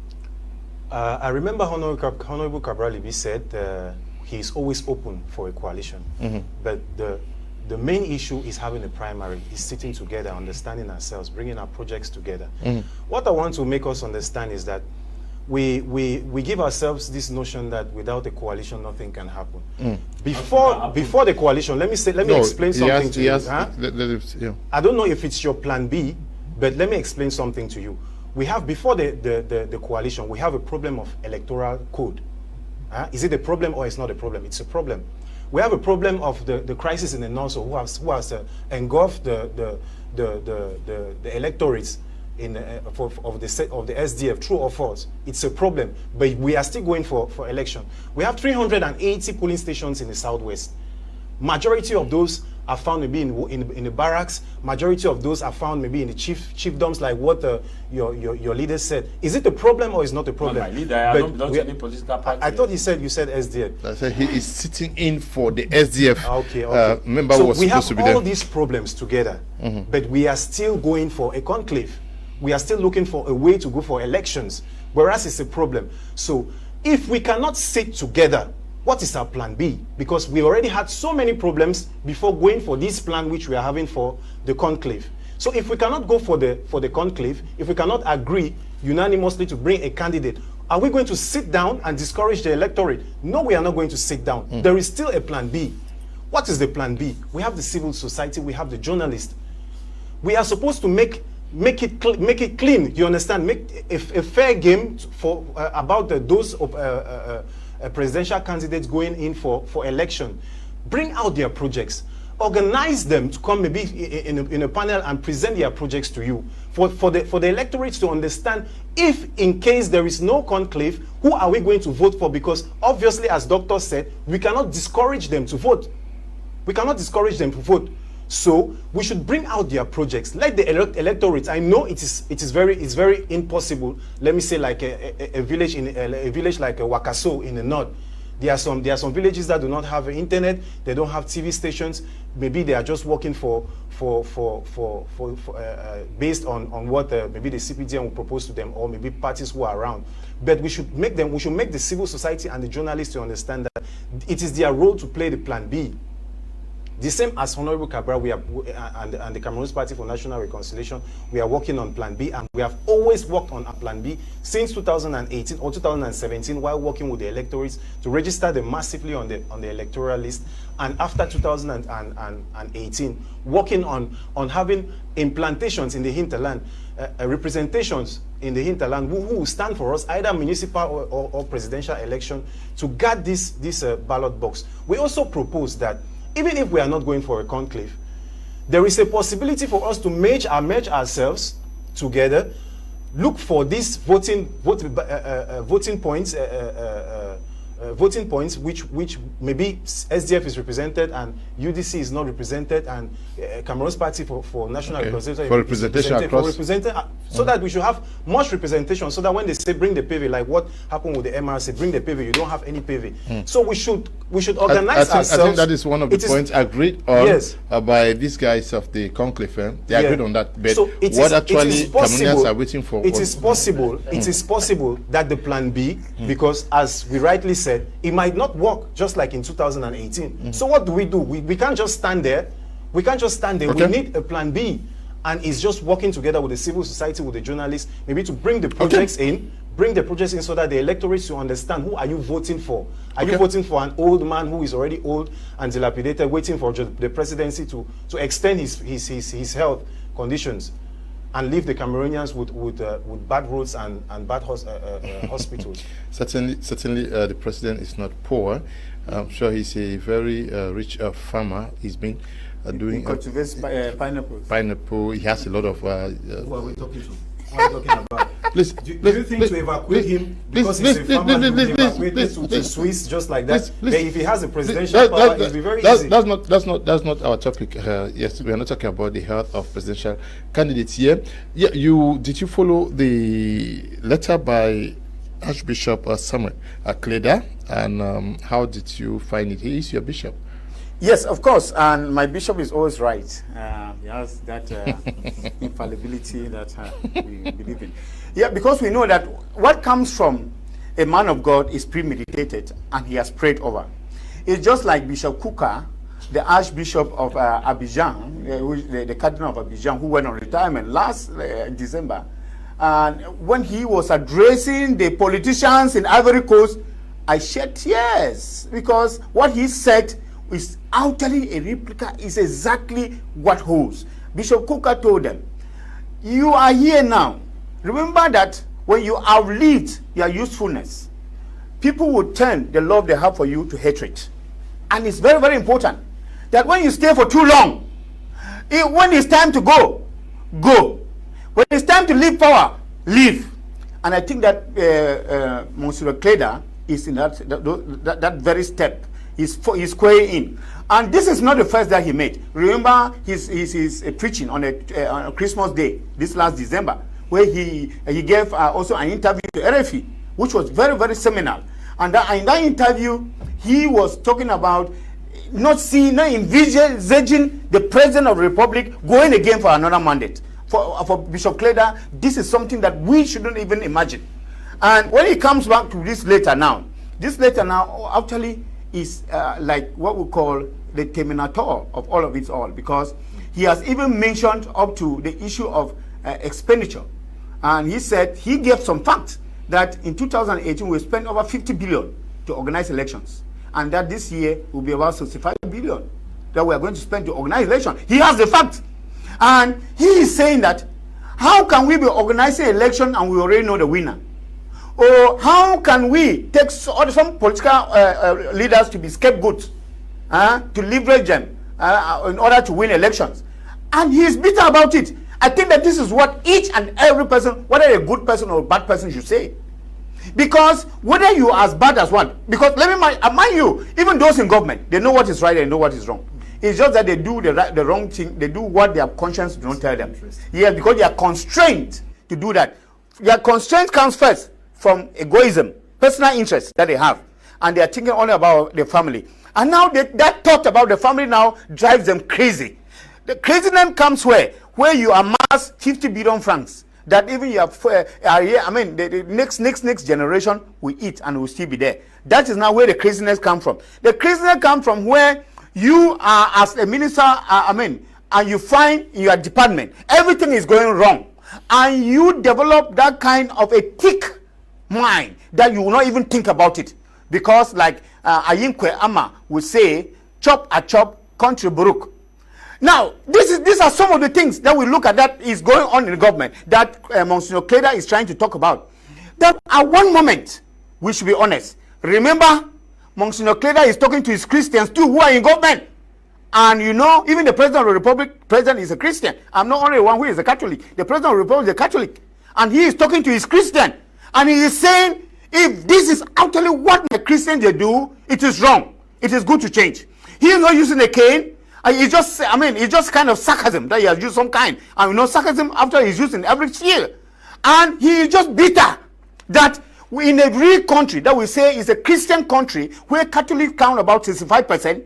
[SPEAKER 5] I remember Honorable Cabral said he is always open for a coalition. But the main issue is having a primary, is sitting together, understanding ourselves, bringing our projects together. What I want to make us understand is that we give ourselves this notion that without a coalition nothing can happen. Before the coalition, let me explain something to you. I don't know if it's your plan B, but let me explain something to you. We have, before the coalition, we have a problem of electoral code. Is it a problem or it's not a problem? It's a problem. We have a problem of the crisis in the north, who has engulfed the electorates of the SDF, true or false. It's a problem, but we are still going for election. We have 380 polling stations in the southwest. Majority of those are found maybe in the barracks. Majority of those are found maybe in the chiefdoms, like what your leader said. Is it a problem or is not a problem?
[SPEAKER 4] My leader, I don't belong to any political party.
[SPEAKER 5] I thought you said SDF.
[SPEAKER 1] I said he is sitting in for the SDF.
[SPEAKER 5] Okay.
[SPEAKER 1] Member
[SPEAKER 5] so
[SPEAKER 1] was
[SPEAKER 5] we
[SPEAKER 1] supposed
[SPEAKER 5] have
[SPEAKER 1] to be
[SPEAKER 5] all
[SPEAKER 1] there.
[SPEAKER 5] these problems together, but we are still going for a conclave. We are still looking for a way to go for elections, whereas it's a problem. So if we cannot sit together, what is our plan B? Because we already had so many problems before going for this plan which we are having for the conclave. So if we cannot go for the conclave, if we cannot agree unanimously to bring a candidate, are we going to sit down and discourage the electorate? No, we are not going to sit down. There is still a plan B. What is the plan B? We have the civil society, we have the journalists. We are supposed to make it clean. You understand? Make a fair game for about those presidential candidates going in for election. Bring out their projects. Organize them to come maybe in a panel and present their projects to you. For the electorates to understand, if in case there is no conclave, who are we going to vote for? Because obviously, as Doctor said, we cannot discourage them to vote. We cannot discourage them to vote. So we should bring out their projects. Let the electorate. I know it's very impossible. Let me say, like a village like Wakaso in the north. There are some villages that do not have internet. They don't have TV stations. Maybe they are just working based on what maybe the CPDM will propose to them, or maybe parties who are around. But we should make the civil society and the journalists to understand that it is their role to play the plan B. The same as Honorable Cabral, and the Cameroon's Party for National Reconciliation, we are working on Plan B, and we have always worked on a Plan B since 2018 or 2017, while working with the electorates to register them massively on the electoral list. And after 2018, working on having implantations in the hinterland, representations in the hinterland who will stand for us, either municipal or presidential election, to guard this ballot box. We also propose that even if we are not going for a conclave, there is a possibility for us to merge ourselves together, look for these voting points which maybe SDF is represented and UDC is not represented, and Cameroon's Party for National Reconciliation
[SPEAKER 1] for representation across,
[SPEAKER 5] so that we should have much representation, so that when they say bring the PV, like what happened with the MRC, bring the PV, you don't have any PV. So we should organize ourselves.
[SPEAKER 1] I think that is one of the points agreed on by these guys of the conclave. They agreed on that. But
[SPEAKER 5] so
[SPEAKER 1] what actually Cameroonians are waiting for?
[SPEAKER 5] It is possible that the Plan B, because as we rightly said, it might not work just like in 2018. So what do? We can't just stand there. We can't just stand there. We need a Plan B, and it's just working together with the civil society, with the journalists, maybe to bring the projects in, so that the electorates to understand who are you voting for. Are you voting for an old man who is already old and dilapidated, waiting for the presidency to extend his health conditions, and leave the Cameroonians with bad roads and bad hospitals?
[SPEAKER 1] Certainly, the president is not poor. I'm sure he's a very rich farmer. He's been doing
[SPEAKER 2] cultivates pineapples.
[SPEAKER 1] Pineapple. He has a lot of.
[SPEAKER 5] Who are we talking to? What are we talking about?
[SPEAKER 1] Please,
[SPEAKER 5] do you think to evacuate him because he's a farmer, he will evacuate him to Swiss just like that? But if he has a presidential power, it will be very easy.
[SPEAKER 1] That's not our topic. Yes, we are not talking about the health of presidential candidates here. Yeah, did you follow the letter by Archbishop Samuel Kleda, and how did you find it? He is your bishop.
[SPEAKER 2] Yes, of course, and my bishop is always right. He has that infallibility that we believe in. Yeah, because we know that what comes from a man of God is premeditated, and he has prayed over. It's just like Bishop Kuka, the Archbishop of Abidjan, the Cardinal of Abidjan, who went on retirement last December. And when he was addressing the politicians in Ivory Coast, I shed tears, because what he said is utterly a replica, is exactly what holds. Bishop Kuka told them, you are here now. Remember that when you outlived your usefulness, people will turn the love they have for you to hatred. And it's very, very important that when you stay for too long, when it's time to go, go. When it's time to leave power, leave. And I think that Monsieur Kleda is in that very step. He's squaring in. And this is not the first that he made. Remember his preaching on a Christmas Day, this last December, where he gave also an interview to RFI, which was very, very seminal. And in that interview, he was talking about not envisaging the President of the Republic going again for another mandate. For Bishop Kleda, this is something that we shouldn't even imagine. And when he comes back to this letter now actually is like what we call the terminator of all of it all, because he has even mentioned up to the issue of expenditure. And he said, he gave some facts that in 2018 we spent over 50 billion to organize elections, and that this year will be about 65 billion that we are going to spend to organize elections. He has the facts, and he is saying that how can we be organizing election and we already know the winner? Or how can we take some political leaders to be scapegoats, to leverage them in order to win elections? And he is bitter about it. I think that this is what each and every person, whether a good person or a bad person, should say. Because whether you are as bad as one, because let me mind you, even those in government, they know what is right and know what is wrong. It's just that they do the wrong thing. They do what their conscience don't tell them. Yes, because they are constrained to do that. Their constraint comes first from egoism, personal interest that they have, and they are thinking only about their family. And now that thought about the family now drives them crazy. The craziness comes where you amass 50 billion francs that even you have, the next generation will eat and will still be there. That is now where the craziness comes from. The craziness comes from where you are as a minister, and you find in your department everything is going wrong, and you develop that kind of a thick mind that you will not even think about it, because like Ayinkwe Ama would say, chop a chop, country buruk. Now, these are some of the things that we look at that is going on in the government that Monsignor Kleda is trying to talk about. That at one moment, we should be honest. Remember, Monsignor Kleda is talking to his Christians too who are in government. And you know, even the President of the Republic, President is a Christian. I'm not only one who is a Catholic. The President of the Republic is a Catholic. And he is talking to his Christian. And he is saying, if this is actually what the Christians they do, it is wrong. It is good to change. He is not using a cane. It's just, it's just kind of sarcasm that he has used some kind. And you know, sarcasm after he's used in every year. And he is just bitter that in a real country that we say is a Christian country where Catholics count about 65%,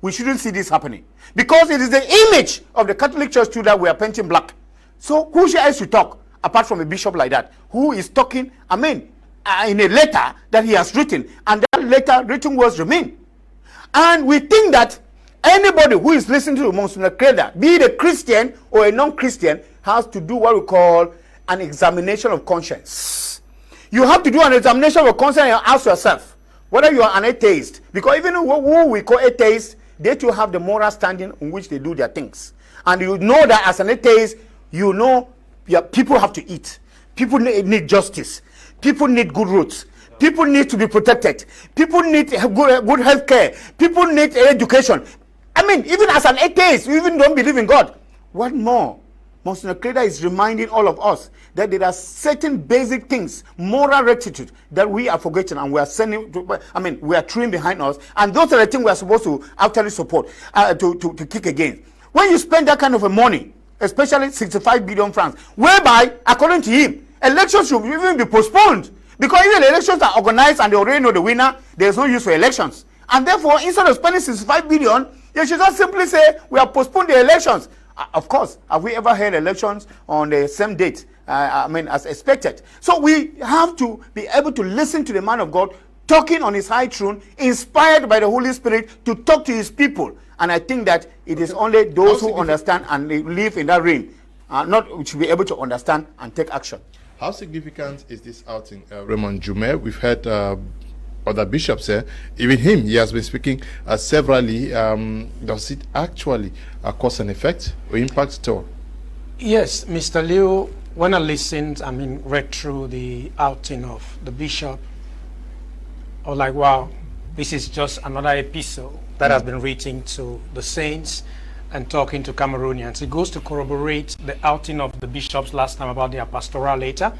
[SPEAKER 2] we shouldn't see this happening. Because it is the image of the Catholic Church too that we are painting black. So who should else to talk apart from a bishop like that? Who is talking, in a letter that he has written, and that letter written words remain. And we think that anybody who is listening to Monsignor Kleda, be it a Christian or a non-Christian, has to do what we call an examination of conscience. You have to do an examination of conscience and ask yourself whether you are an atheist. Because even who we call atheists, they too have the moral standing on which they do their things. And you know that as an atheist, you know people have to eat. People need justice. People need good roads. People need to be protected. People need good health care. People need education. Even as an atheist, you even don't believe in God. What more? Monsignor Kleda is reminding all of us that there are certain basic things, moral rectitude, that we are forgetting and we are sending to, we are throwing behind us, and those are the things we are supposed to actually support, to kick against. When you spend that kind of a money, especially 65 billion francs, whereby, according to him, elections should even be postponed, because even elections are organized and they already know the winner, there's no use for elections. And therefore, instead of spending 65 billion, you should just simply say, we have postponed the elections. Of course, have we ever held elections on the same date, as expected? So we have to be able to listen to the man of God talking on his high throne, inspired by the Holy Spirit to talk to his people. And I think that it is only those who understand and live in that reign, should be able to understand and take action.
[SPEAKER 1] How significant is this outing, Raymond Jume? We've heard other bishops here, even him, he has been speaking severally. Does it actually cause an effect or impact at all?
[SPEAKER 3] Yes, Mr. Liu, when I listened, read through the outing of the bishop, I was like, wow, this is just another episode that has been written to the saints and talking to Cameroonians. It goes to corroborate the outing of the bishops last time about their pastoral letter,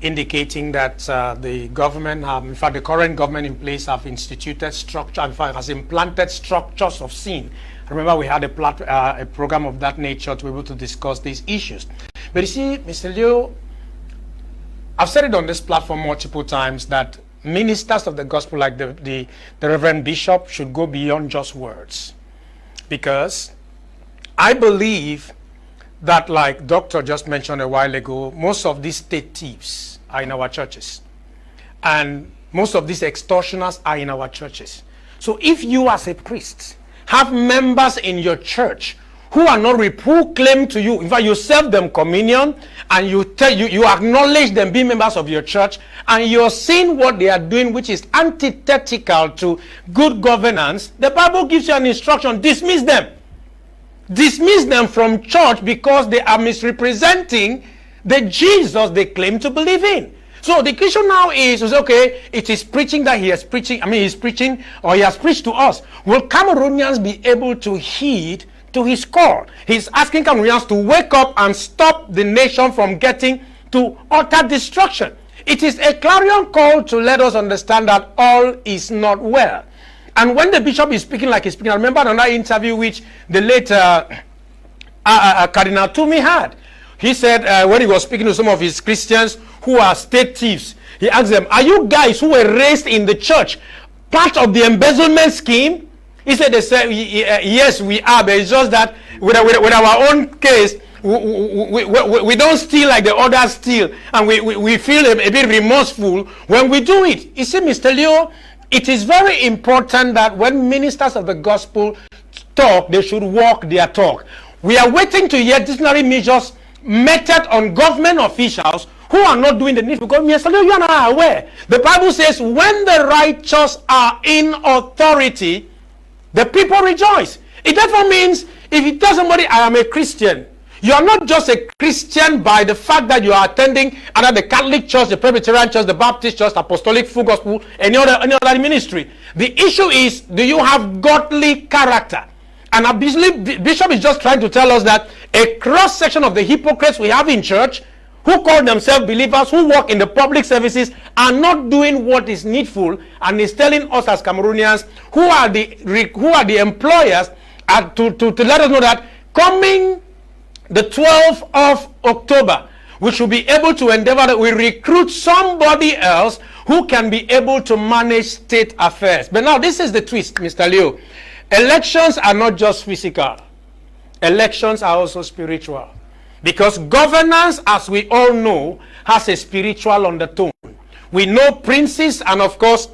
[SPEAKER 3] indicating that the government in fact, the current government in place have instituted structure, in fact, has implanted structures of sin. Remember, we had a program of that nature to be able to discuss these issues. But you see, Mr. Liu, I've said it on this platform multiple times that ministers of the gospel like the Reverend Bishop should go beyond just words. Because I believe that, like Doctor just mentioned a while ago, most of these state thieves are in our churches. And most of these extortioners are in our churches. So if you as a priest have members in your church who are not who claim to you, in fact, you serve them communion and you acknowledge them being members of your church, and you're seeing what they are doing, which is antithetical to good governance, the Bible gives you an instruction: dismiss them. Dismiss them from church because they are misrepresenting the Jesus they claim to believe in. So the question now is okay, it is preaching that he is preaching, he's preaching or he has preached to us. Will Cameroonians be able to heed to his call? He's asking Cameroonians to wake up and stop the nation from getting to utter destruction. It is a clarion call to let us understand that all is not well. And when the bishop is speaking like he's speaking, I remember another interview which the late Cardinal Toomey had. He said when he was speaking to some of his Christians who are state thieves, he asked them, are you guys who were raised in the church part of the embezzlement scheme? He said, they said, yes, we are, but it's just that with our own case, we don't steal like the others steal, and we feel a bit remorseful when we do it. You see, Mr. Leo, it is very important that when ministers of the gospel talk, they should walk their talk. We are waiting to hear disciplinary measures meted on government officials who are not doing the needful. Because Mr. Leo, you and I are aware. The Bible says when the righteous are in authority, the people rejoice. It therefore means if you tell somebody, I am a Christian, you are not just a Christian by the fact that you are attending either the Catholic Church, the Presbyterian Church, the Baptist Church, Apostolic, Full Gospel, any other ministry. The issue is, do you have godly character? And I believe the Bishop is just trying to tell us that a cross-section of the hypocrites we have in church, who call themselves believers, who work in the public services, are not doing what is needful, and is telling us as Cameroonians, who are the employers, to let us know that coming the 12th of October, we should be able to endeavor that we recruit somebody else who can be able to manage state affairs. But now this is the twist, Mr. Leo. Elections are not just physical. Elections are also spiritual. Because governance, as we all know, has a spiritual undertone. We know princes and, of course,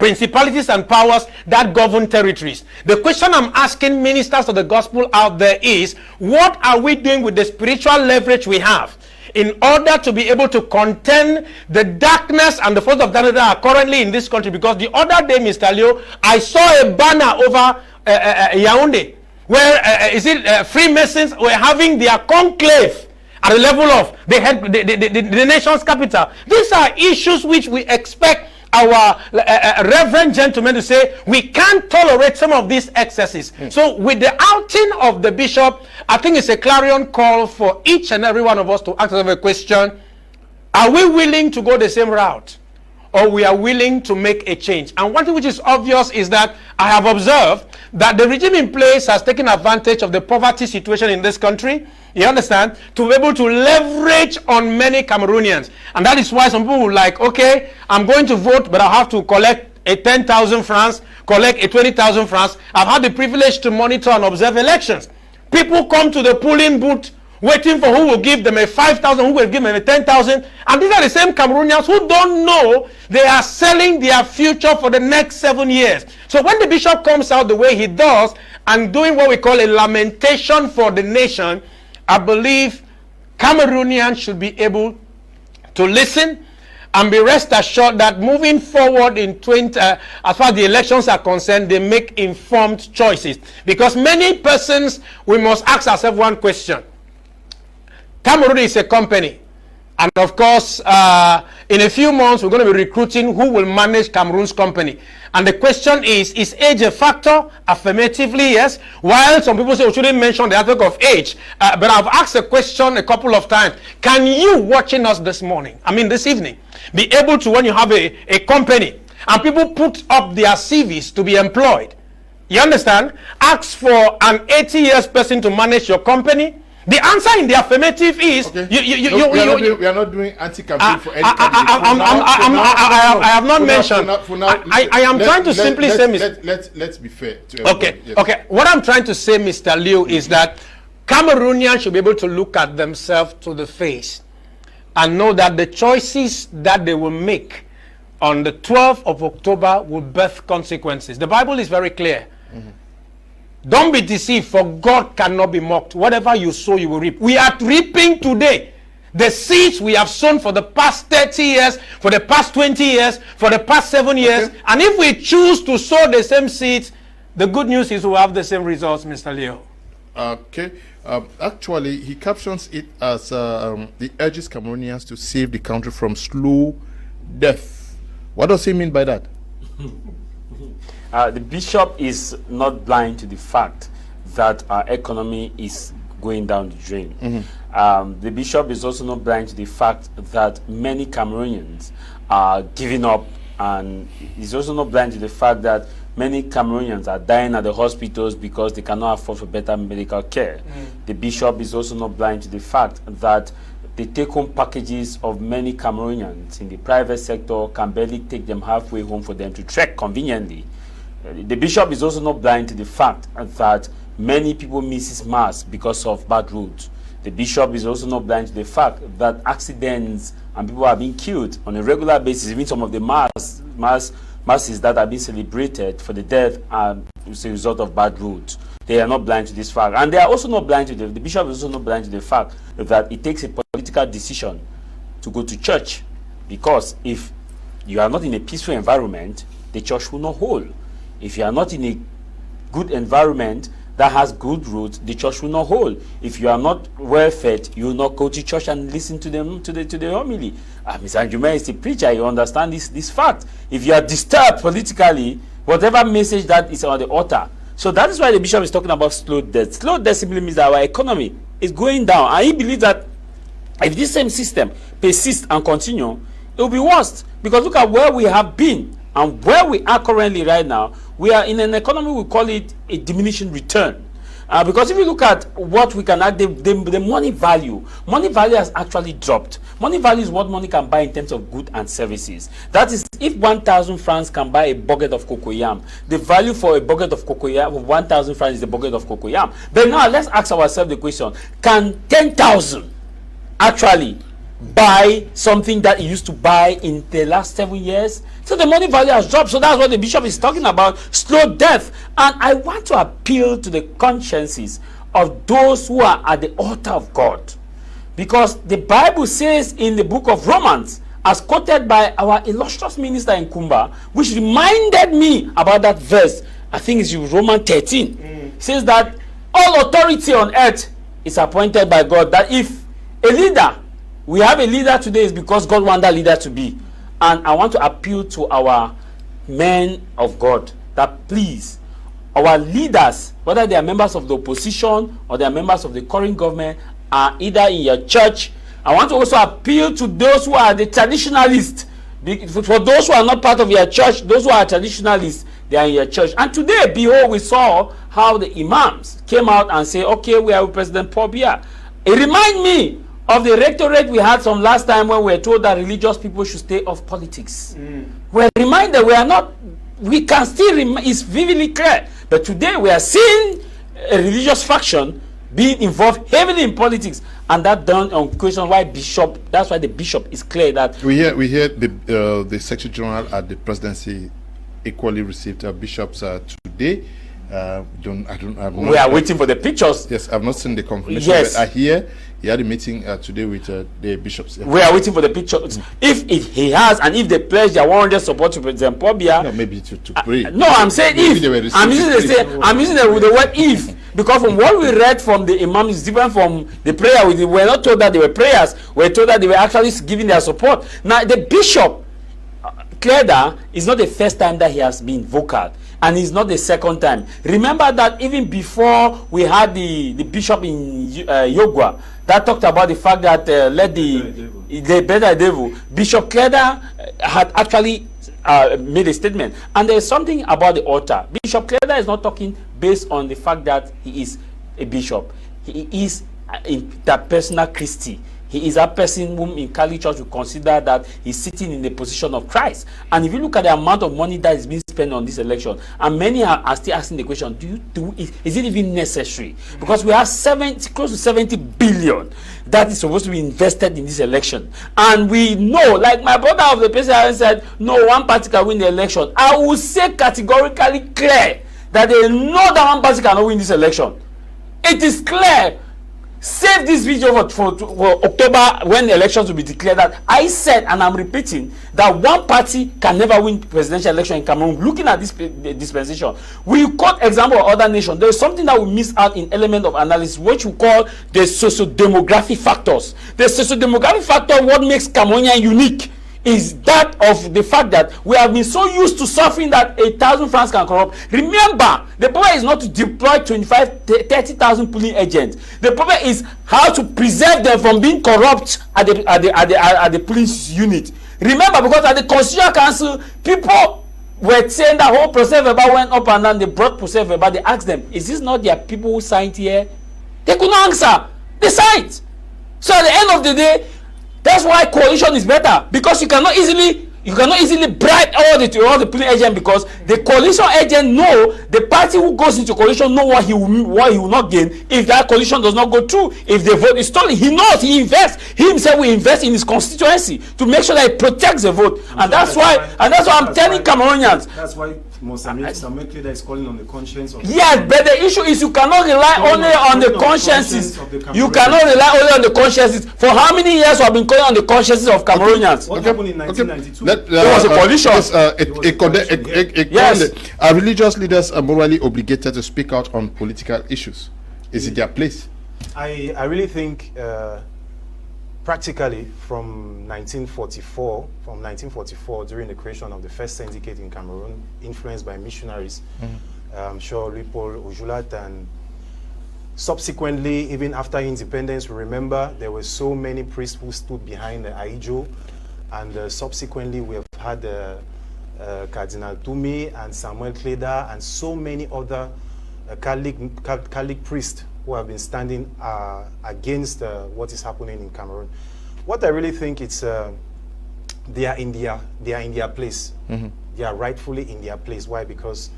[SPEAKER 3] principalities and powers that govern territories. The question I'm asking ministers of the gospel out there is, what are we doing with the spiritual leverage we have in order to be able to contend the darkness and the forces of darkness that are currently in this country? Because the other day, Mr. Leo, I saw a banner over Yaoundé, where Freemasons were having their conclave at the level of the nation's capital. These are issues which we expect our reverend gentlemen to say we can't tolerate some of these excesses. So with the outing of the bishop, I think it's a clarion call for each and every one of us to ask ourselves a question: are we willing to go the same route, or we are willing to make a change? And one thing which is obvious is that I have observed that the regime in place has taken advantage of the poverty situation in this country, you understand, to be able to leverage on many Cameroonians. And that is why some people will like, okay, I'm going to vote, but I have to collect a 10,000 francs, collect a 20,000 francs. I've had the privilege to monitor and observe elections. People come to the polling booth waiting for who will give them a 5,000, who will give them a 10,000. And these are the same Cameroonians who don't know they are selling their future for the next 7 years. So when the bishop comes out the way he does and doing what we call a lamentation for the nation, I believe Cameroonians should be able to listen and be rest assured that moving forward in as far as the elections are concerned, they make informed choices. Because many persons, we must ask ourselves one question. Cameroon is a company, and of course in a few months we're going to be recruiting who will manage Cameroon's company. And the question is age a factor? Affirmatively, yes. While some people say we shouldn't mention the aspect of age, but I've asked a question a couple of times. Can you, watching us this evening, be able to, when you have a company and people put up their CVs to be employed, you understand, ask for an 80 years person to manage your company? The answer in the affirmative is, okay.
[SPEAKER 1] We are not doing anti-campaign for any candidate.
[SPEAKER 3] I have not mentioned. I am trying to simply say,
[SPEAKER 1] let's be fair to everyone.
[SPEAKER 3] Okay,
[SPEAKER 1] yes.
[SPEAKER 3] okay. What I'm trying to say, Mr. Liu, is that Cameroonians should be able to look at themselves to the face and know that the choices that they will make on the 12th of October will birth consequences. The Bible is very clear. Mm-hmm. Don't be deceived, for God cannot be mocked. Whatever you sow, you will reap. We are reaping today the seeds we have sown for the past 30 years, for the past 20 years, for the past 7 years. Okay. And if we choose to sow the same seeds, the good news is we'll have the same results, Mr. Leo.
[SPEAKER 1] Okay. Actually, he captions it as he urges Cameroonians to save the country from slow death. What does he mean by that?
[SPEAKER 4] The bishop is not blind to the fact that our economy is going down the drain. Mm-hmm. The bishop is also not blind to the fact that many Cameroonians are giving up, and he's also not blind to the fact that many Cameroonians are dying at the hospitals because they cannot afford for better medical care. Mm. The bishop is also not blind to the fact that the take-home packages of many Cameroonians in the private sector can barely take them halfway home for them to trek conveniently. The bishop is also not blind to the fact that many people miss mass because of bad roads. The bishop is also not blind to the fact that accidents and people are being killed on a regular basis. Even some of the masses that are being celebrated for the death are as a result of bad roads. they are not blind to this fact. And they are also not blind to the bishop is also not blind to the fact that it takes a political decision to go to church. Because if you are not in a peaceful environment, the church will not hold. If you are not in a good environment that has good roots, the church will not hold. If you are not well fed, you will not go to church and listen to them to the homily. Mr. Anjume is a preacher, you understand this fact. If you are disturbed politically, whatever message that is on the altar. So that is why the bishop is talking about slow death. Slow death simply means that our economy is going down, and he believes that if this same system persists and continue, it will be worse. Because look at where we have been and where we are currently right now. We are in an economy, we call it a diminishing return. Because if you look at what we can add, the money value has actually dropped. Money value is what money can buy in terms of goods and services. That is, if 1,000 francs can buy a bucket of cocoyam, the value for a bucket of cocoyam of 1,000 francs is a bucket of cocoyam. But now let's ask ourselves the question, can 10,000 actually buy something that he used to buy in the last 7 years? So the money value has dropped. So that's what the bishop is talking about, slow death. And I want to appeal to the consciences of those who are at the altar of God. Because the Bible says in the book of Romans, as quoted by our illustrious minister in Kumba, which reminded me about that verse, I think it's Romans 13, says that all authority on earth is appointed by God. That if a leader, we have a leader today, is because God wants that leader to be. And I want to appeal to our men of God that please, our leaders, whether they are members of the opposition or they are members of the current government, are either in your church. I want to also appeal to those who are the traditionalists. For those who are not part of your church, those who are traditionalists, they are in your church. And today, behold, we saw how the imams came out and say, okay, we are with President Paul Biya. It reminds me of the rectorate we had some last time when we were told that religious people should stay off politics. We're reminded we can still, it's vividly clear. But today we are seeing a religious faction being involved heavily in politics, and that done on question why bishop, that's why the bishop is clear that
[SPEAKER 1] we hear the Secretary General at the presidency equally received bishops today.
[SPEAKER 4] we are waiting for the pictures.
[SPEAKER 1] Yes, I've not seen the confirmation.
[SPEAKER 4] Yes.
[SPEAKER 1] But I hear he had a meeting today with the bishops.
[SPEAKER 4] We are waiting for the pictures. If he has, and if they pledge their 100 support to President Paul Biya,
[SPEAKER 1] no, maybe to pray.
[SPEAKER 4] No, I'm saying if. I'm using the word if, because from what we read from the imam is different from the prayer. We were not told that they were prayers. We were told that they were actually giving their support. Now the bishop, Cleda, is not the first time that he has been vocal, and it's not the second time. Remember that even before we had the bishop in Yogwa that talked about the fact that let the better devil, Bishop Cleda had actually made a statement. And there's something about the altar. Bishop Cleda is not talking based on the fact that he is a bishop. He is that personal Christy. He is a person whom in Kali Church we consider that he's sitting in the position of Christ. And if you look at the amount of money that is being spent on this election, and many are still asking the question, is it even necessary? Because we have close to 70 billion that is supposed to be invested in this election. And we know, like my brother of the president said, no one party can win the election. I will say categorically clear that they know that one party cannot win this election. It is clear. Save this video for October when the elections will be declared. That I said, and I'm repeating, that one party can never win presidential election in Cameroon. Looking at this dispensation, we quote example of other nations. There is something that we miss out in element of analysis, which we call the socio-demographic factors. The socio-demographic factor, what makes Cameroonian unique, is that of the fact that we have been so used to suffering that 1,000 francs can corrupt. Remember, the problem is not to deploy 30,000 polling agents. The problem is how to preserve them from being corrupt at the police unit. Remember, because at the Constitutional Council, people were saying that whole process verbal went up and down. They brought process verbal. They asked them, is this not their people who signed here? They could not answer. They signed. So at the end of the day, that's why coalition is better, because you cannot easily bribe all the polling agent, because the coalition agent know the party who goes into coalition know what he will not gain if that coalition does not go through. If the vote is stolen, he knows, he invests. He himself will invest in his constituency to make sure that he protects the vote. And that's why I'm telling Cameroonians.
[SPEAKER 5] That's why Samuel Kleda is calling on the conscience of
[SPEAKER 4] yes, but the issue is you cannot rely only on the consciences. You cannot rely only on the consciences. For how many years we have been calling on the consciences of Cameroonians?
[SPEAKER 5] What happened in 1992?
[SPEAKER 4] There was a coalition.
[SPEAKER 1] Yes. Are religious leaders morally obligated to speak out on political issues? Is it their place?
[SPEAKER 5] I really think practically from 1944, during the creation of the first syndicate in Cameroon, influenced by missionaries, I'm sure Leopold Ojulat, and subsequently, even after independence, we remember there were so many priests who stood behind the Aijo, and subsequently we have had Cardinal Tumi and Samuel Kleda and so many other Catholic priests who have been standing against what is happening in Cameroon. What I really think it's they are in their place. They are rightfully in their place. Why? Because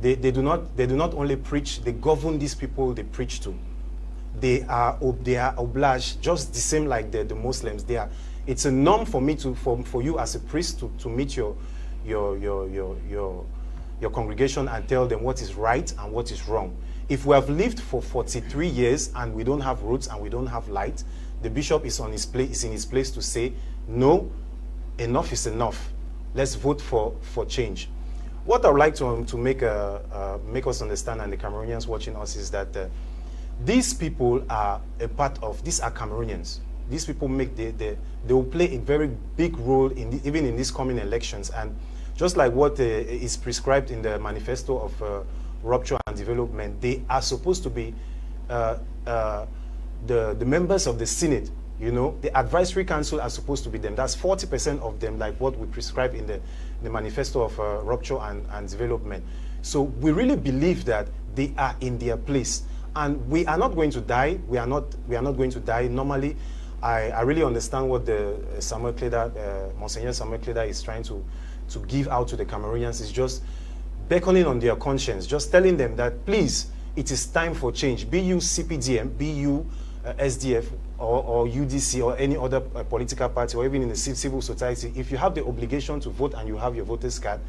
[SPEAKER 5] they do not only preach, they govern these people they preach to. They are obliged, just the same like the Muslims. It's a norm for me for you as a priest to meet your congregation and tell them what is right and what is wrong. If we have lived for 43 years and we don't have roots and we don't have light, the bishop is in his place to say, no, enough is enough. Let's vote for change. What I would like to make us understand, and the Cameroonians watching us, is that these people are a part of, these are Cameroonians. These people they will play a very big role even in these coming elections. And just like what is prescribed in the manifesto of Rupture and Development, they are supposed to be the members of the Senate. You know, the advisory council are supposed to be them. That's 40% of them, like what we prescribe in the manifesto of Rupture and Development. So we really believe that they are in their place, and we are not going to die. We are not going to die. Normally, I really understand what the Monsignor Samuel Kleda is trying to give out to the Cameroonians. Is just beckoning on their conscience, just telling them that please, it is time for change. Be you CPDM, be you SDF or UDC or any other political party, or even in the civil society, if you have the obligation to vote and you have your voter's card,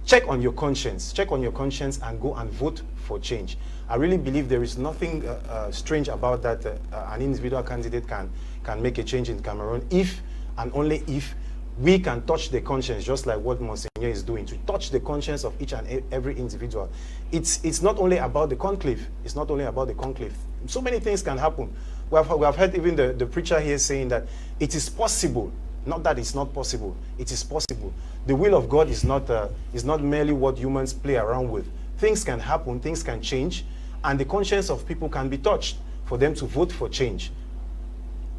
[SPEAKER 5] check on your conscience. Check on your conscience and go and vote for change. I really believe there is nothing strange about that. An individual candidate can make a change in Cameroon if and only if we can touch the conscience, just like what Monsignor is doing, to touch the conscience of each and every individual. It's not only about the conclave. It's not only about the conclave. So many things can happen. We have heard even the preacher here saying that it is possible. Not that it's not possible. It is possible. The will of God is not merely what humans play around with. Things can happen. Things can change, and the conscience of people can be touched for them to vote for change.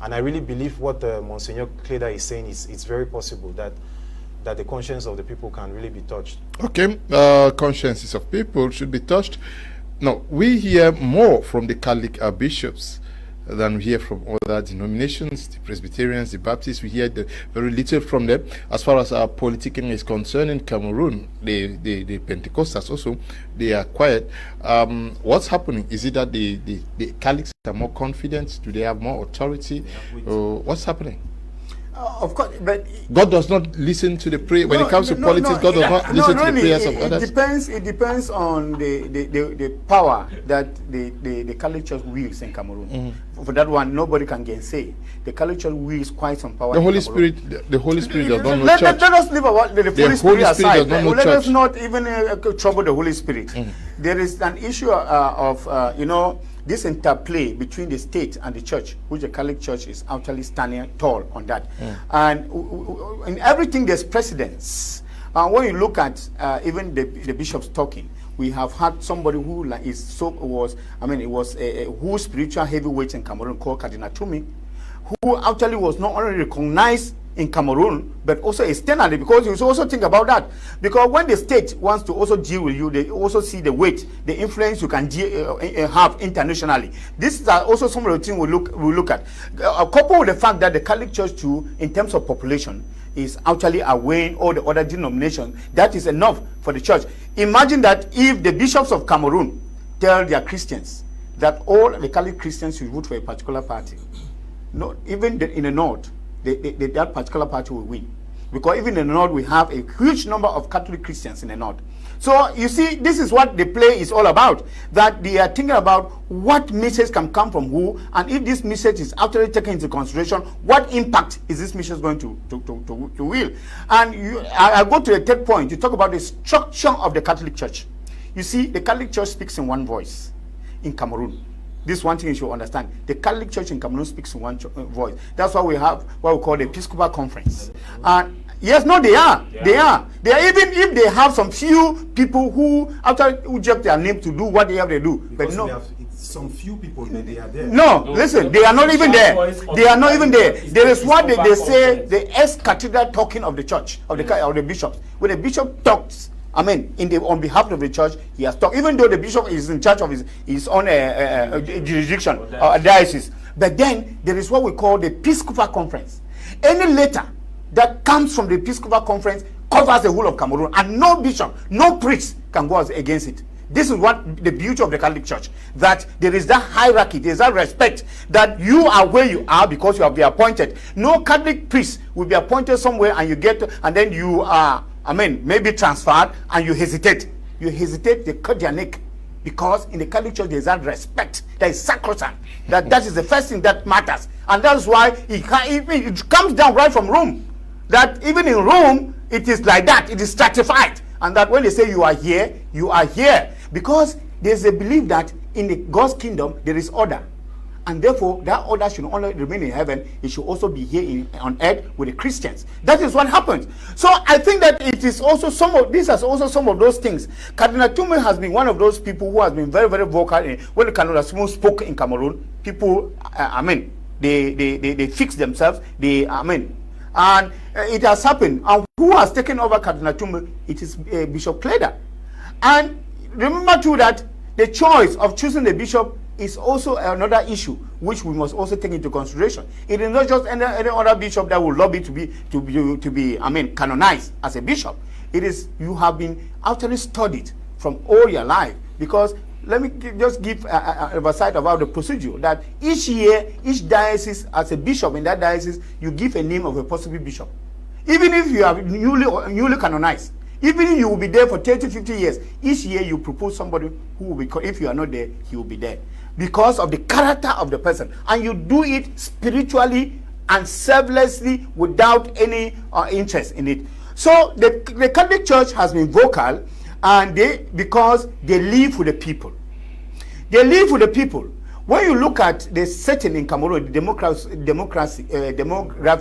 [SPEAKER 5] And I really believe what Monsignor Kleda is saying is it's very possible that the conscience of the people can really be touched. Okay,
[SPEAKER 1] consciences of people should be touched. Now, we hear more from the Catholic bishops than we hear from other denominations, the Presbyterians, the Baptists. We hear very little from them. As far as our politicking is concerned in Cameroon, the Pentecostals also, they are quiet. What's happening? Is it that the Catholics are more confident? Do they have more authority? What's happening?
[SPEAKER 2] Of course, but
[SPEAKER 1] God does not listen to the prayer. When it comes to politics, God does not listen to the prayers of others.
[SPEAKER 2] It depends on the power that the Catholic Church wields in Cameroon. For that one, nobody can gainsay. The Catholic Church wields quite some power.
[SPEAKER 1] The Holy Spirit does not know church.
[SPEAKER 2] Let us leave about the Holy Spirit aside. Let us
[SPEAKER 1] church.
[SPEAKER 2] not even trouble the Holy Spirit. There is an issue of this interplay between the state and the church, which the Catholic Church is actually standing tall on that. And in everything, there's precedence. When you look at even the bishops talking, we have had somebody who who's spiritual heavyweight in Cameroon called Cardinal Tumi, who actually was not only recognized in Cameroon, but also externally, because you also think about that. Because when the state wants to also deal with you, they also see the weight, the influence you can have internationally. This is also some of the things we look at. Coupled with the fact that the Catholic Church too, in terms of population, is actually outweighing all the other denominations. That is enough for the church. Imagine that if the bishops of Cameroon tell their Christians that all the Catholic Christians should vote for a particular party, even in the north, that particular party will win. Because even in the north, we have a huge number of Catholic Christians in the north. So you see, this is what the play is all about, that they are thinking about what message can come from who, and if this message is actually taken into consideration, what impact is this message going to will. And I go to the third point. You talk about the structure of the Catholic Church. You see, the Catholic Church speaks in one voice in Cameroon. This one thing you should understand. The Catholic Church in Cameroon speaks in one voice. That's why we have what we call the Episcopal Conference. And yes, no, they are. They are. They are, even if they have some few people who just their name to do what they have to do.
[SPEAKER 5] Because
[SPEAKER 2] but no.
[SPEAKER 5] Some few people, but they are there.
[SPEAKER 2] No, listen, they are not even there. They are not even there. There is what they say, the ex-cathedral talking of the church, of the bishops. When the bishop talks, I mean, on behalf of the church, he has talked, even though the bishop is in charge of his own jurisdiction, or diocese. But then, there is what we call the Episcopal Conference. Any letter that comes from the Episcopal Conference covers the whole of Cameroon, and no bishop, no priest can go against it. This is what the beauty of the Catholic Church, that there is that hierarchy, there is that respect, that you are where you are because you have been appointed. No Catholic priest will be appointed somewhere and you get, and then you are, maybe transferred and you hesitate. You hesitate, they cut their neck. Because in the Catholic Church there is that respect, that is sacrosanct. That is the first thing that matters. And that's why it comes down right from Rome. That even in Rome, it is like that, it is stratified. And that when they say you are here, you are here. Because there's a belief that in the God's kingdom, there is order. And therefore, that order should not only remain in heaven, it should also be here on earth with the Christians. That is what happens. So I think that it is also some of those things. Cardinal Tume has been one of those people who has been very, very vocal. When the Cardinal Tume spoke in Cameroon, people, they fix themselves. And it has happened. And who has taken over Cardinal Tume? It is Bishop Cleda. And remember too that the choice of choosing the bishop is also another issue which we must also take into consideration. It is not just any other bishop that will lobby to be canonized as a bishop. It is, you have been actually studied from all your life. Because let me just give an oversight about the procedure, that each year, each diocese, as a bishop in that diocese, you give a name of a possible bishop. Even if you are newly canonized, even if you will be there for 30, 50 years, each year you propose somebody who will be, if you are not there, he will be there. Because of the character of the person. And you do it spiritually and selflessly without any interest in it. So the Catholic Church has been vocal, and because they live with the people. They live with the people. When you look at the setting in Cameroon, the demography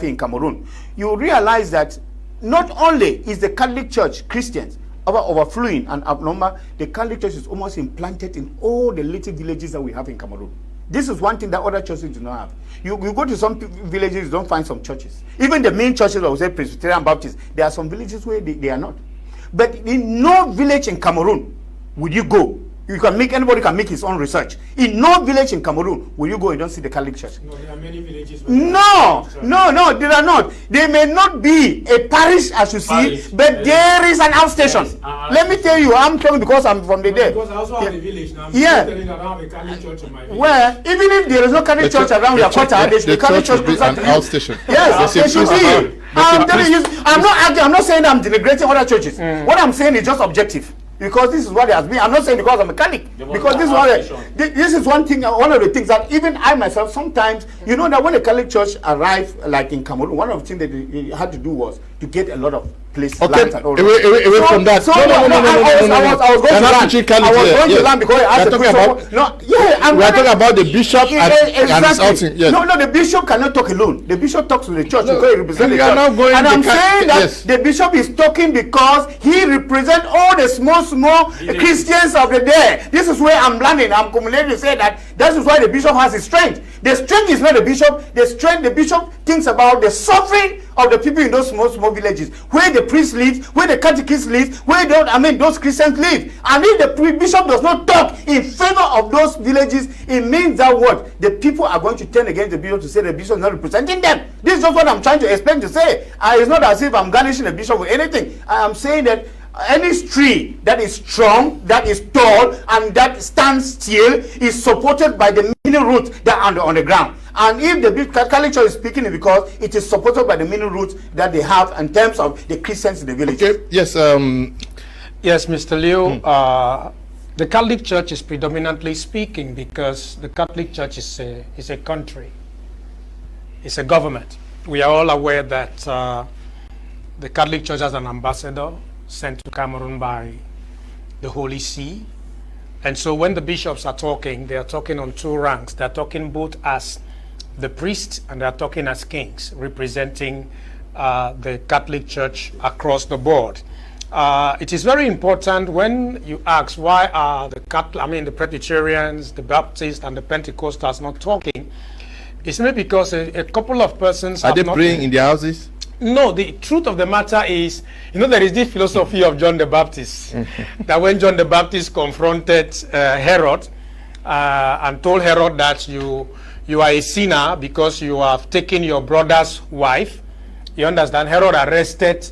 [SPEAKER 2] in Cameroon, you realize that not only is the Catholic Church Christians overflowing and abnormal, the Catholic Church is almost implanted in all the little villages that we have in Cameroon. This is one thing that other churches do not have. You go to some villages, you don't find some churches. Even the main churches, I would say Presbyterian Baptist, there are some villages where they are not. But in no village in Cameroon would you go. Anybody can make his own research. In no village in Cameroon will you go and don't see the Catholic Church.
[SPEAKER 3] No, there are many villages.
[SPEAKER 2] No, there are not. They may not be a parish as you see, but there is an outstation. Yes. Let me tell you, I'm telling because I'm from the day.
[SPEAKER 3] Because I also have a village now.
[SPEAKER 2] Yeah.
[SPEAKER 3] I don't have a Catholic church in my village.
[SPEAKER 2] Where even if there is no Catholic church around your quarter, the Catholic church
[SPEAKER 1] should be an outstation.
[SPEAKER 2] Yes, they should be. I'm telling you, I'm not saying I'm denigrating other churches. What I'm saying is just objective. Because this is what it has been. I'm not saying because I'm a Catholic. Because this is one thing, one of the things that even I myself sometimes, you know that when the Catholic Church arrived, like in Cameroon, one of the things that they had to do was to get a lot of places.
[SPEAKER 1] Okay, away from that.
[SPEAKER 2] I was going to land because I asked the question.
[SPEAKER 1] We are talking about the bishop and his outing. Yes.
[SPEAKER 2] No, the bishop cannot talk alone. The bishop talks to the church because he represents the church. And I'm saying that the bishop is talking because he represents all the small Christians of the day. This is where I'm landing. I'm accumulating to say that is why the bishop has his strength. The strength is not the bishop. The bishop thinks about the suffering of the people in those small villages, where the priest lives, where the catechist lives, where those Christians live. And if the bishop does not talk in favor of those villages, it means that what? The people are going to turn against the bishop to say the bishop is not representing them. This is just what I'm trying to explain to say. It's not as if I'm garnishing the bishop with anything. I am saying that any tree that is strong, that is tall, and that stands still is supported by the many roots that are on the ground. And if the Catholic Church is speaking, it because it is supported by the many roots that they have in terms of the Christians in the village.
[SPEAKER 1] Okay. Yes.
[SPEAKER 3] Yes, Mr. Liu. The Catholic Church is predominantly speaking because the Catholic Church is a country. It's a government. We are all aware that the Catholic Church has an ambassador sent to Cameroon by the Holy See. And so when the bishops are talking, they are talking on two ranks. They are talking both as the priests and they are talking as kings, representing the Catholic Church across the board. It is very important when you ask why are the Presbyterians, the Baptists, and the Pentecostals not talking. It's maybe because a couple of persons
[SPEAKER 1] are they praying in their houses?
[SPEAKER 3] No, the truth of the matter is, there is this philosophy of John the Baptist that when John the Baptist confronted Herod and told Herod that you are a sinner because you have taken your brother's wife, you understand, Herod arrested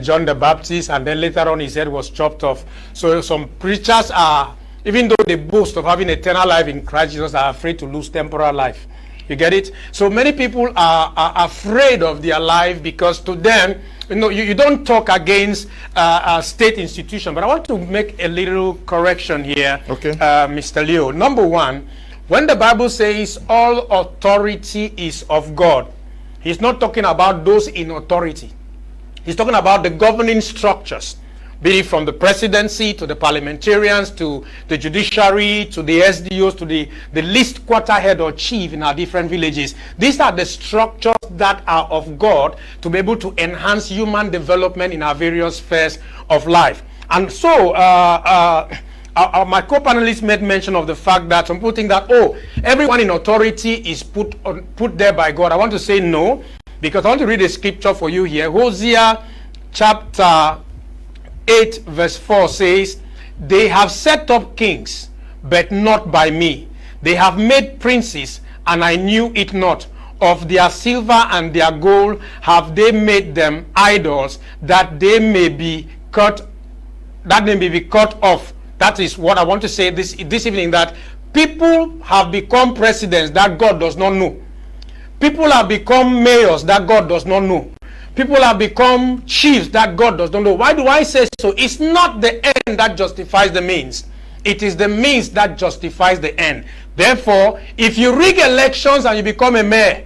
[SPEAKER 3] John the Baptist, and then later on his head was chopped off. So some preachers are, even though they boast of having eternal life in Christ Jesus, are afraid to lose temporal life. You get it? So many people are afraid of their life because to them, you don't talk against a state institution. But I want to make a little correction here,
[SPEAKER 1] okay.
[SPEAKER 3] Mr. Leo. Number one, when the Bible says all authority is of God, he's not talking about those in authority. He's talking about the governing structures, be it from the presidency to the parliamentarians to the judiciary to the SDOs to the least quarter head or chief in our different villages. These are the structures that are of God to be able to enhance human development in our various spheres of life. And so my co-panelists made mention of the fact that some people think that, everyone in authority is put there by God. I want to say no, because I want to read a scripture for you here. Hosea chapter 8 verse 4 says, they have set up kings, but not by me. They have made princes, and I knew it not. Of their silver and their gold have they made them idols, that they may be cut off. That is what I want to say this evening, that people have become presidents that God does not know. People have become mayors that God does not know. People have become chiefs that God does not know. Why do I say so? It's not the end that justifies the means. It is the means that justifies the end. Therefore, if you rig elections and you become a mayor,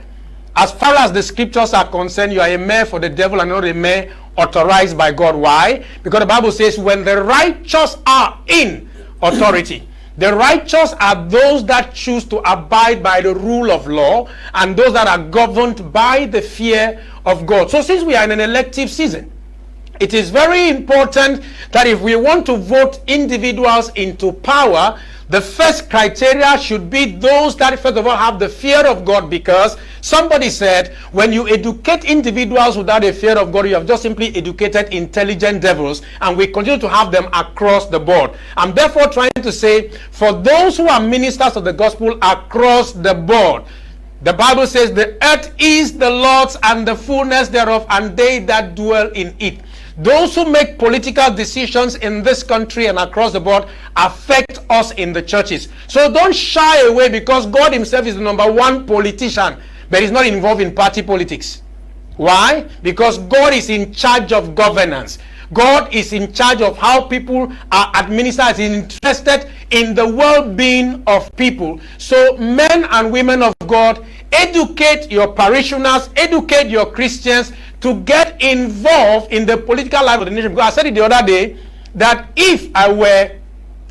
[SPEAKER 3] as far as the scriptures are concerned, you are a mayor for the devil and not a mayor authorized by God. Why? Because the Bible says when the righteous are in authority, the righteous are those that choose to abide by the rule of law and those that are governed by the fear of God. So since we are in an elective season, it is very important that if we want to vote individuals into power, the first criteria should be those that first of all have the fear of God, because somebody said when you educate individuals without a fear of God, you have just simply educated intelligent devils, and we continue to have them across the board. I'm therefore trying to say, for those who are ministers of the gospel across the board, the Bible says the earth is the Lord's and the fullness thereof, and they that dwell in it. Those who make political decisions in this country and across the board affect us in the churches. So don't shy away, because God himself is the number one politician, but he's not involved in party politics. Why? Because God is in charge of governance. God is in charge of how people are administered. He's interested in the well-being of people. So men and women of God, educate your parishioners, educate your Christians to get involved in the political life of the nation. Because I said it the other day that if I were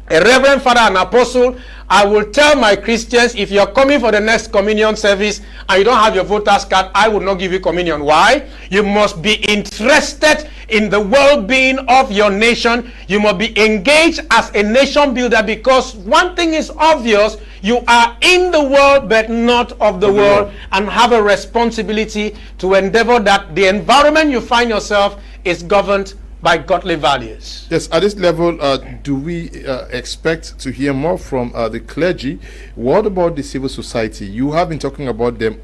[SPEAKER 3] a reverend father and apostle, I will tell my Christians, if you're coming for the next communion service and you don't have your voter's card, I will not give you communion. Why? You must be interested in the well-being of your nation. You must be engaged as a nation builder, because one thing is obvious: you are in the world but not of the world, and have a responsibility to endeavor that the environment you find yourself is governed by godly values.
[SPEAKER 1] Yes, at this level, do we expect to hear more from the clergy? What about the civil society? You have been talking about them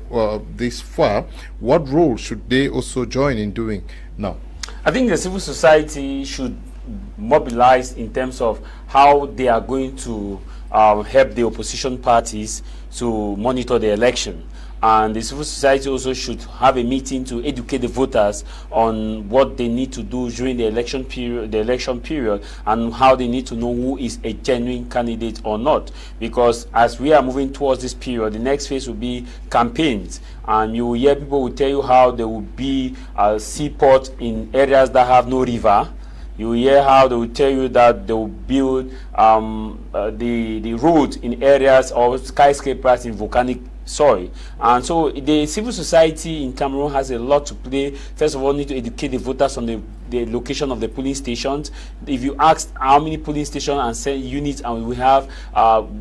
[SPEAKER 1] this far. What role should they also join in doing now?
[SPEAKER 4] I think the civil society should mobilize in terms of how they are going to help the opposition parties to monitor the election. and the civil society also should have a meeting to educate the voters on what they need to do during the election period, and how they need to know who is a genuine candidate or not. Because as we are moving towards this period, the next phase will be campaigns, and you will hear people will tell you how there will be a seaport in areas that have no river. You hear how they will tell you that they will build the roads in areas or skyscrapers in volcanic soil. And so the civil society in Cameroon has a lot to play. First of all, need to educate the voters on the location of the polling stations. If you ask how many polling stations and send units and we have,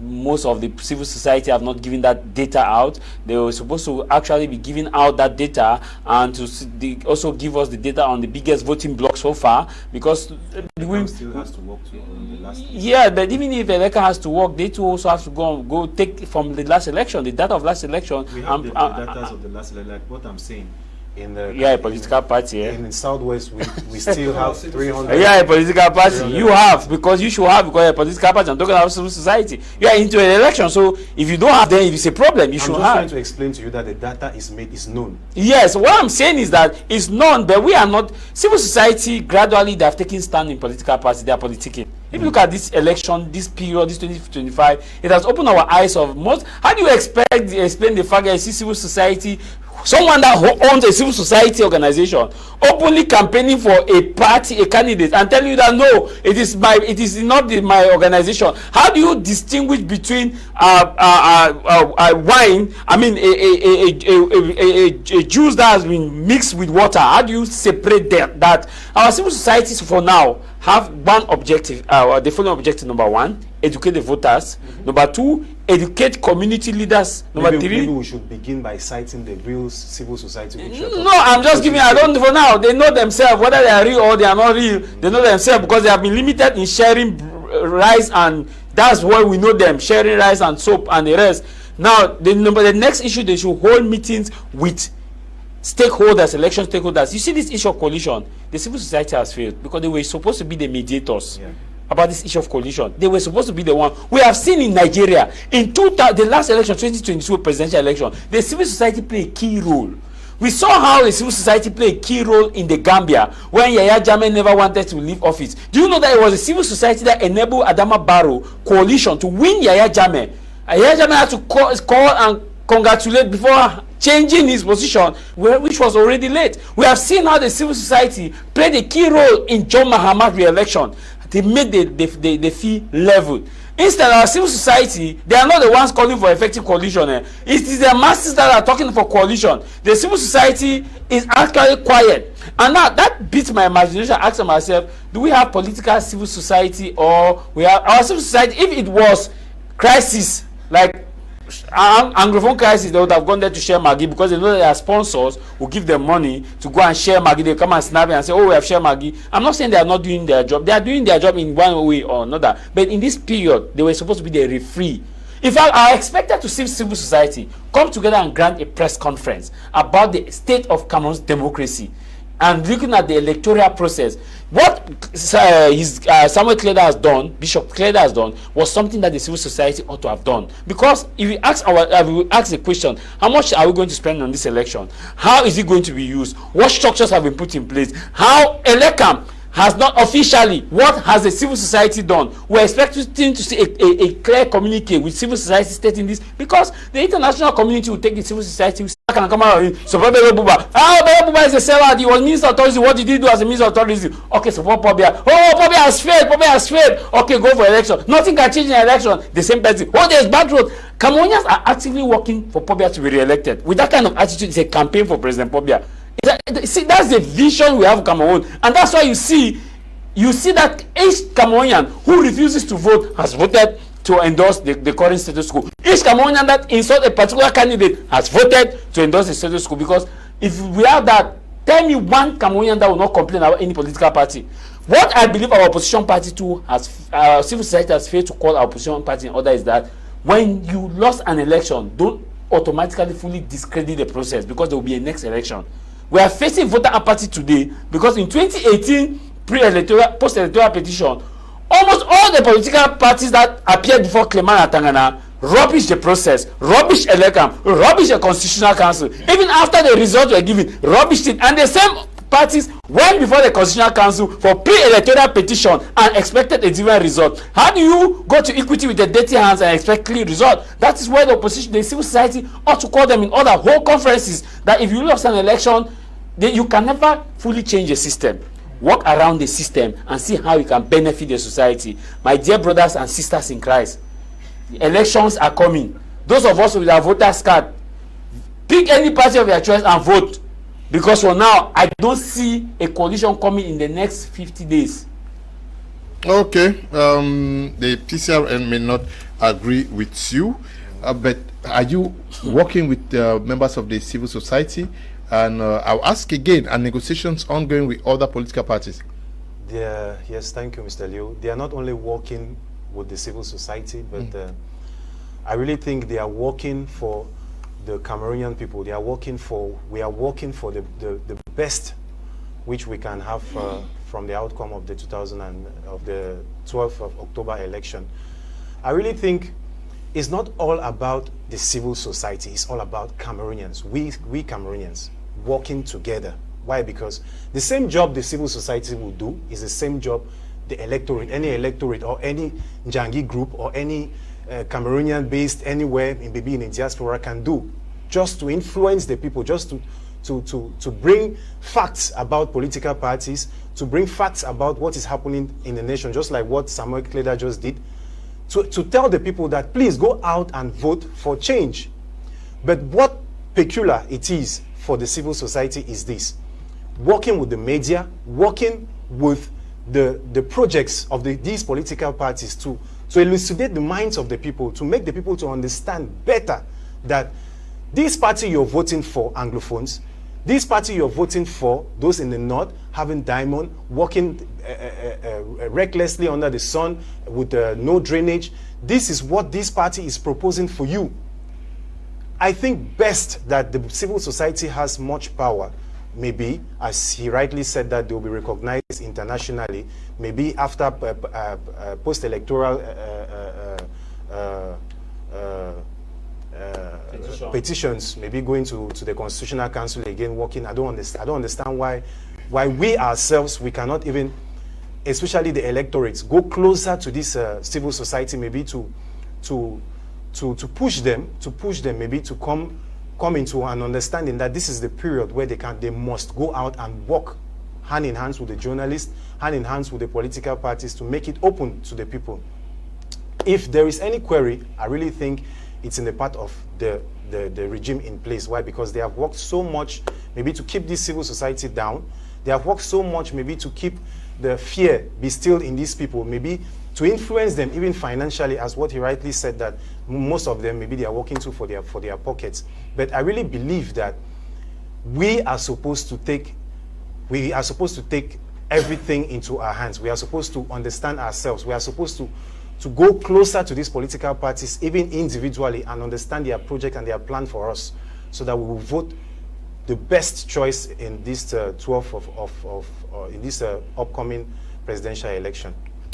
[SPEAKER 4] most of the civil society have not given that data out. They were supposed to actually be giving out that data, and to also give us the data on the biggest voting block so far, because
[SPEAKER 5] we still has to work on the last.
[SPEAKER 4] Yeah, but even if Eleka has to work, they too also have to go take from the last election, the data of last election.
[SPEAKER 5] We have the data of the last election, like what I'm saying. In the
[SPEAKER 4] a political party. Yeah.
[SPEAKER 5] In Southwest, we still have 300.
[SPEAKER 4] Yeah, a political party. You have, because you should have, because a political party. I'm talking about civil society. You are into an election, so if you don't have, then if it's a problem, you should have.
[SPEAKER 5] I'm just trying to explain to you that the data is known.
[SPEAKER 4] Yes, what I'm saying is that it's known, but we are not. Civil society gradually they have taken stand in political parties. They are politicking. If you look at this election, this period, this 2025, it has opened our eyes of most. How do you explain the fact that you see civil society, someone that owns a civil society organization, openly campaigning for a party, a candidate, and telling you that no, it is not my organization? How do you distinguish between wine? I mean, a juice that has been mixed with water. How do you separate that? Our civil societies, for now, have one objective. The following objective: number one, educate the voters. Number two, educate community leaders. Number three,
[SPEAKER 5] maybe we should begin by citing the real civil society.
[SPEAKER 4] No, I'm just giving. I don't for now. They know themselves whether they are real or they are not real. They know themselves because they have been limited in sharing rice, and that's why we know them, sharing rice and soap and the rest. Now, the next issue, they should hold meetings with stakeholders, election stakeholders. You see this issue of coalition, the civil society has failed because they were supposed to be the mediators. Yeah. About this issue of coalition. They were supposed to be the one. We have seen in Nigeria, in the last election, 2022 presidential election, the civil society played a key role. We saw how the civil society played a key role in the Gambia when Yahya Jammeh never wanted to leave office. Do you know that it was the civil society that enabled Adama Barrow coalition to win Yahya Jammeh? Yahya Jammeh had to call and congratulate before changing his position, which was already late. We have seen how the civil society played a key role in John Mahama's re-election. They made the fee level. Instead, our civil society, they are not the ones calling for effective coalition. It is the masses that are talking for coalition. The civil society is actually quiet. And now that beats my imagination. I ask myself, do we have political civil society, or we have our civil society? If it was crisis, like Anglophone crisis, they would have gone there to share Maggie, because they know that their sponsors will give them money to go and share Maggie. They come and snap it and say, oh, we have shared Maggie. I'm not saying they are not doing their job. They are doing their job in one way or another. But in this period, they were supposed to be the referee. In fact, I expected to see civil society come together and grant a press conference about the state of Cameroon's democracy and looking at the electoral process. What Samuel Kleda has done, Bishop Kleda has done, was something that the civil society ought to have done. Because if we ask the question, how much are we going to spend on this election? How is it going to be used? What structures have been put in place? How Elekam has not officially, what has the civil society done? We're expecting to see a clear communique with civil society stating this, because the international community will take the civil society can come out. So Buba is a seller. He was minister of tourism. What did he do as a minister of tourism? Okay, so Pobia. Oh, Pobia has failed. Pobia has failed. Okay, go for election. Nothing can change in election. The same person. Oh, there's bad road. Cameroonians are actively working for Pobia to be re-elected. With that kind of attitude, it's a campaign for President Pobia. See, that's the vision we have of Cameroon, and that's why you see that each Cameroonian who refuses to vote has voted to endorse the current status quo. Each Cameroonian that insults a particular candidate has voted to endorse the status quo. Because if we have that, tell me one Cameroonian that will not complain about any political party. What I believe our opposition party too has, civil society has failed to call our opposition party in order, is that when you lost an election, don't automatically fully discredit the process, because there will be a next election. We are facing voter apathy today because in 2018 pre-electoral, post-electoral petition, almost all the political parties that appeared before Clement Atangana rubbish the process, rubbish election, rubbish the constitutional council. Even after the results were given, rubbish it. And the same parties went before the constitutional council for pre-electoral petition and expected a different result. How do you go to equity with the dirty hands and expect clean result? That is where the opposition, the civil society ought to call them in other whole conferences, that if you lose an election, then you can never fully change the system. Work around the system and see how you can benefit the society. My dear brothers and sisters in Christ, the elections are coming. Those of us with our voters card, pick any party of your choice and vote. Because for now, I don't see a coalition coming in the next 50 days.
[SPEAKER 1] Okay, the PCRN may not agree with you, but are you working with members of the civil society? And I'll ask again, are negotiations ongoing with other political parties?
[SPEAKER 5] Yes, thank you, Mr. Liu. They are not only working with the civil society, but I really think they are working for the Cameroonian people. We are working for the best which we can have from the outcome of the 12th of October election. I really think it's not all about the civil society, it's all about Cameroonians, we Cameroonians working together. Why? Because the same job the civil society will do is the same job the electorate, any electorate or any Njangi group or any Cameroonian based anywhere maybe in the diaspora can do, just to influence the people, just to bring facts about political parties, to bring facts about what is happening in the nation, just like what Samuel Kleda just did, to tell the people that please go out and vote for change. But what peculiar it is for the civil society is this: working with the media, working with the projects of these political parties to elucidate the minds of the people, to make the people to understand better that this party you're voting for, Anglophones, this party you're voting for, those in the north, having diamond, working recklessly under the sun with no drainage, this is what this party is proposing for you. I think best that the civil society has much power. Maybe, as he rightly said, that they will be recognized internationally, maybe after post-electoral petitions, maybe going to the Constitutional Council again, working. I don't understand why we ourselves, we cannot even, especially the electorates, go closer to this civil society, maybe to push them maybe to come into an understanding that this is the period where they must go out and work hand in hand with the journalists, hand in hand with the political parties, to make it open to the people. If there is any query, I really think it's in the part of the regime in place. Why? Because they have worked so much maybe to keep this civil society down. They have worked so much maybe to keep the fear be still in these people, maybe to influence them even financially, as what he rightly said, that most of them maybe they are working for their pockets. But I really believe that we are supposed to take everything into our hands. We are supposed to understand ourselves. We are supposed to go closer to these political parties, even individually, and understand their project and their plan for us, so that we will vote the best choice in this 12th in this upcoming presidential election.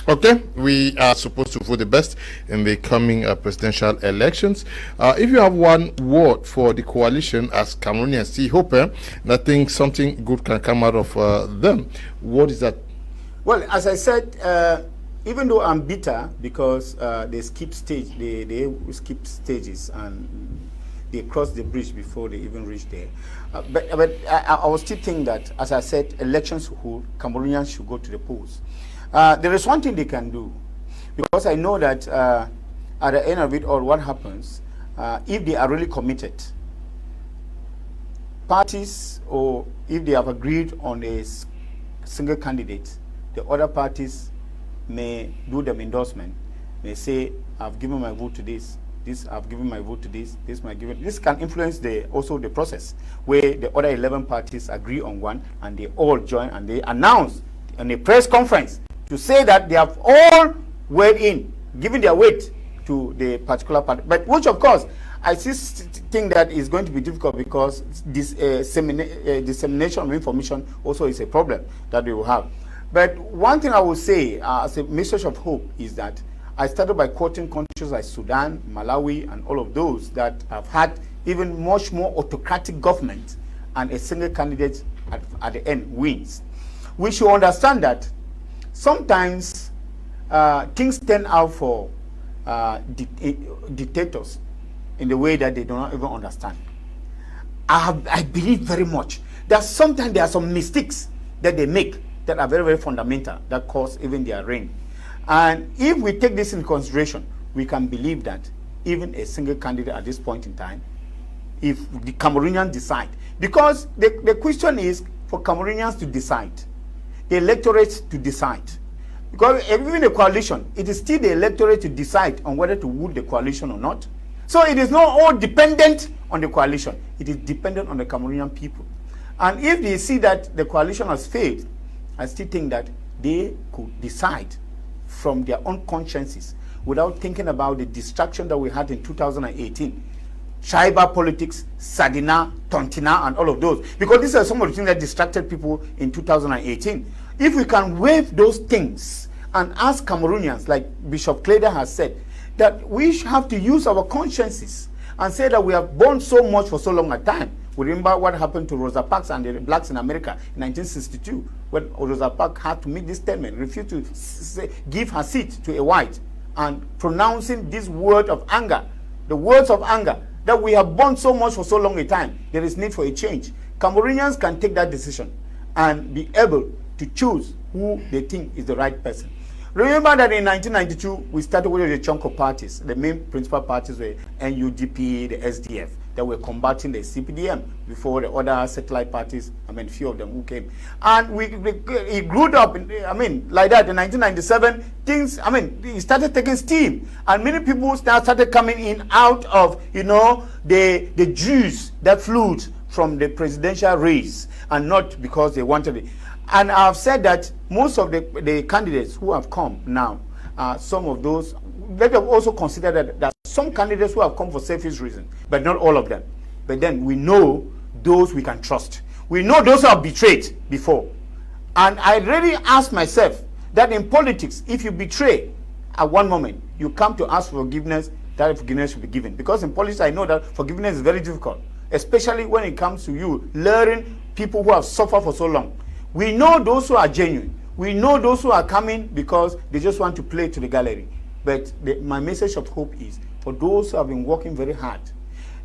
[SPEAKER 1] Okay, we are supposed to vote the best in the coming presidential elections. If you have one word for the coalition, as Cameroonians see hope, that think something good can come out of them, what is that?
[SPEAKER 2] Well, as I said, even though I'm bitter because they skipped stages and they crossed the bridge before they even reached there. But I will still think that, as I said, elections Cameroonians should go to the polls. There is one thing they can do, because I know that at the end of it all, what happens, if they are really committed, parties, or if they have agreed on a single candidate, the other parties may do them endorsement, may say, I've given my vote to this, I've given my vote to this might give it. This can influence also the process, where the other 11 parties agree on one, and they all join, and they announce on a press conference to say that they have all weighed in, giving their weight to the particular party. But which, of course, I think that is going to be difficult, because this dissemination of information also is a problem that we will have. But one thing I will say as a message of hope is that I started by quoting countries like Sudan, Malawi, and all of those that have had even much more autocratic government, and a single candidate at the end wins. We should understand that sometimes things turn out for dictators in the way that they do not even understand. I believe very much that sometimes there are some mistakes that they make that are very, very fundamental that cause even their reign. And if we take this into consideration, we can believe that even a single candidate at this point in time, if the Cameroonians decide, because the question is for Cameroonians to decide, the electorate to decide. Because even a coalition, it is still the electorate to decide on whether to woot the coalition or not. So it is not all dependent on the coalition. It is dependent on the Cameroonian people. And if they see that the coalition has failed, I still think that they could decide from their own consciences without thinking about the distraction that we had in 2018. Tribal politics, Sadina, Tontina, and all of those. Because these are some of the things that distracted people in 2018. If we can waive those things and ask Cameroonians, like Bishop Cleda has said, that we have to use our consciences and say that we have borne so much for so long a time. We remember what happened to Rosa Parks and the blacks in America in 1962, when Rosa Parks had to make this statement, refused to give her seat to a white, and pronouncing this word of anger, the words of anger, that we have borne so much for so long a time, there is need for a change. Cameroonians can take that decision and be able to choose who they think is the right person. Remember that in 1992, we started with a chunk of parties. The main principal parties were NUDP, the SDF, that were combating the CPDM before the other satellite parties, few of them who came. And it grew up, like that in 1997, things, it started taking steam. And many people started coming in out of, the juice that flowed from the presidential race, and not because they wanted it. And I've said that most of the candidates who have come now, some of those, let us also consider that some candidates who have come for selfish reasons, but not all of them. But then we know those we can trust. We know those who have betrayed before. And I really ask myself that in politics, if you betray at one moment, you come to ask for forgiveness, that forgiveness should be given. Because in politics, I know that forgiveness is very difficult, especially when it comes to you luring people who have suffered for so long. We know those who are genuine. We know those who are coming because they just want to play to the gallery. But my message of hope is for those who have been working very hard.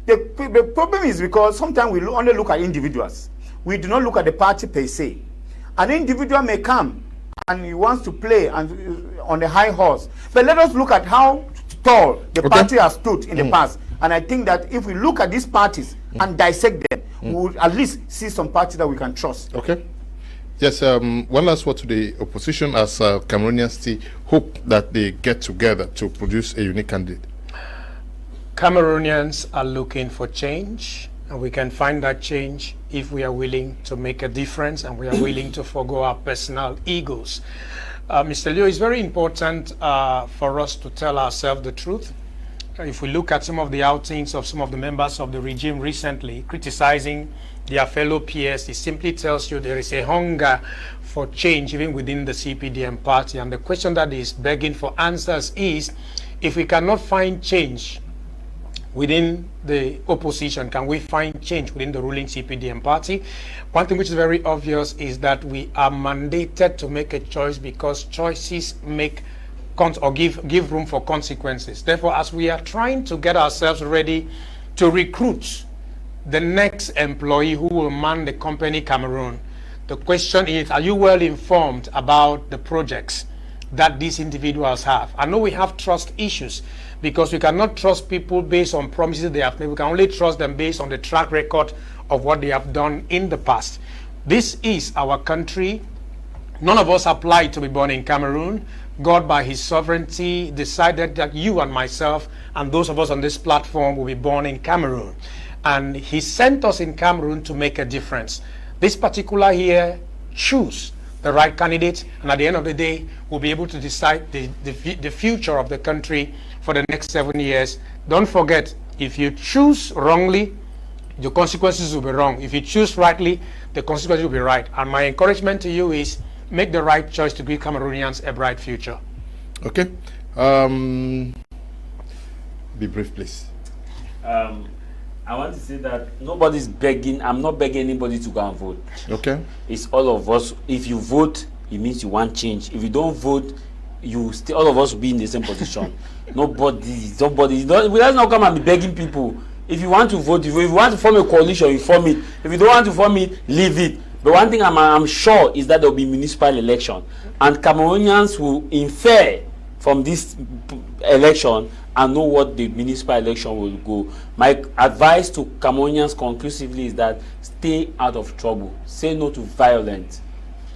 [SPEAKER 2] The problem is because sometimes we only look at individuals. We do not look at the party per se. An individual may come and he wants to play on the high horse. But let us look at how tall the party has stood in the past. And I think that if we look at these parties and dissect them, we will at least see some parties that we can trust.
[SPEAKER 1] Okay. Yes, one last word to the opposition as Cameroonians still hope that they get together to produce a unique candidate.
[SPEAKER 3] Cameroonians are looking for change, and we can find that change if we are willing to make a difference and we are willing to forgo our personal egos. Mr. Leo, it's very important for us to tell ourselves the truth. If we look at some of the outings of some of the members of the regime recently criticizing their fellow peers, it simply tells you there is a hunger for change even within the CPDM party. And the question that is begging for answers is, if we cannot find change within the opposition, can we find change within the ruling CPDM party? One thing which is very obvious is that we are mandated to make a choice because choices make or give room for consequences. Therefore, as we are trying to get ourselves ready to recruit the next employee who will man the company Cameroon, the question is, are you well informed about the projects that these individuals have? I know we have trust issues because we cannot trust people based on promises they have made. We can only trust them based on the track record of what they have done in the past. This is our country. None of us applied to be born in Cameroon. God, by his sovereignty, decided that you and myself and those of us on this platform will be born in Cameroon. And he sent us in Cameroon to make a difference. This particular here, choose the right candidate, and at the end of the day, we'll be able to decide the future of the country for the next 7 years. Don't forget, if you choose wrongly, the consequences will be wrong. If you choose rightly, the consequences will be right. And my encouragement to you is, make the right choice to give Cameroonians a bright future.
[SPEAKER 1] Okay. Be brief, please.
[SPEAKER 4] I want to say that nobody's begging. I'm not begging anybody to go and vote.
[SPEAKER 1] Okay.
[SPEAKER 4] It's all of us. If you vote, it means you want change. If you don't vote, you still all of us will be in the same position. Nobody. Let's not come and be begging people. If you want to vote, if you want to form a coalition, you form it. If you don't want to form it, leave it. But one thing I'm sure is that there will be municipal election, and Cameroonians will infer from this election and know what the municipal election will go. My advice to Cameroonians conclusively is that stay out of trouble. Say no to violence.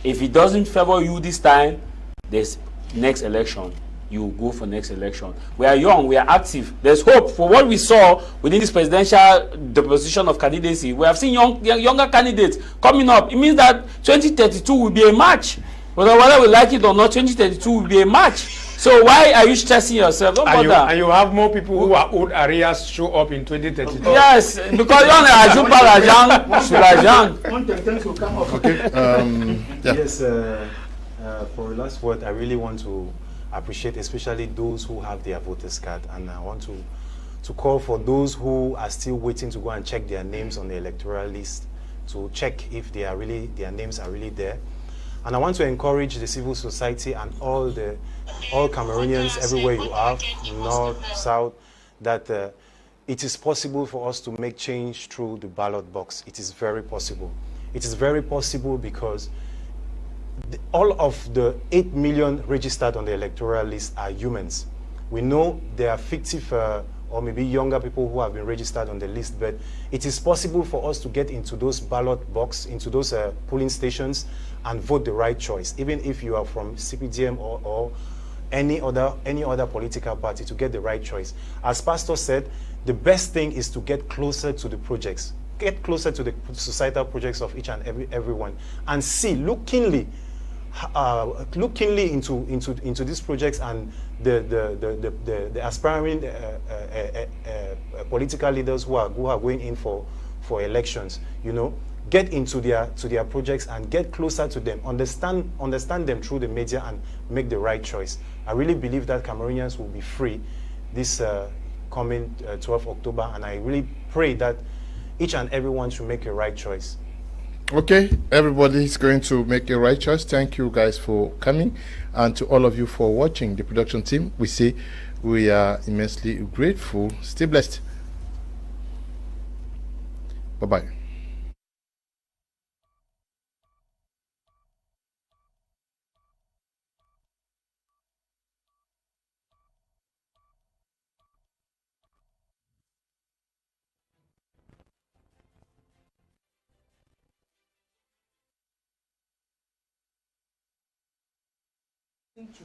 [SPEAKER 4] If it doesn't favor you this time, there's next election. You go for next election. We are young, we are active. There's hope. For what we saw within this presidential deposition of candidacy, we have seen younger candidates coming up. It means that 2032 will be a match. Whether we like it or not, 2032 will be a match. So why are you stressing yourself? Don't bother.
[SPEAKER 3] And you have more people who are old areas show up in 2032.
[SPEAKER 4] Yes, because you
[SPEAKER 2] One thing will come up.
[SPEAKER 1] Okay. Yeah.
[SPEAKER 5] Yes, for a last word, I really want to appreciate especially those who have their voters card, and I want to call for those who are still waiting to go and check their names on the electoral list to check if their names are really there. And I want to encourage the civil society and all Cameroonians everywhere you are, north, south, that it is possible for us to make change through the ballot box. It is very possible. It is very possible because all of the 8 million registered on the electoral list are humans. We know there are fictive or maybe younger people who have been registered on the list, but it is possible for us to get into those ballot box, into those polling stations and vote the right choice, even if you are from CPDM or any other political party, to get the right choice. As Pastor said, the best thing is to get closer to the projects, get closer to the societal projects of each and everyone, and see, look keenly into these projects and the aspiring political leaders who are going in for elections. You know, get into their projects and get closer to them, understand them through the media, and make the right choice. I really believe that Cameroonians will be free this coming 12th October, and I really pray that each and everyone should make a right choice.
[SPEAKER 1] Okay, everybody is going to make a right choice. Thank you guys for coming, and to all of you for watching. The production team, we say we are immensely grateful. Stay blessed. Bye-bye.
[SPEAKER 2] To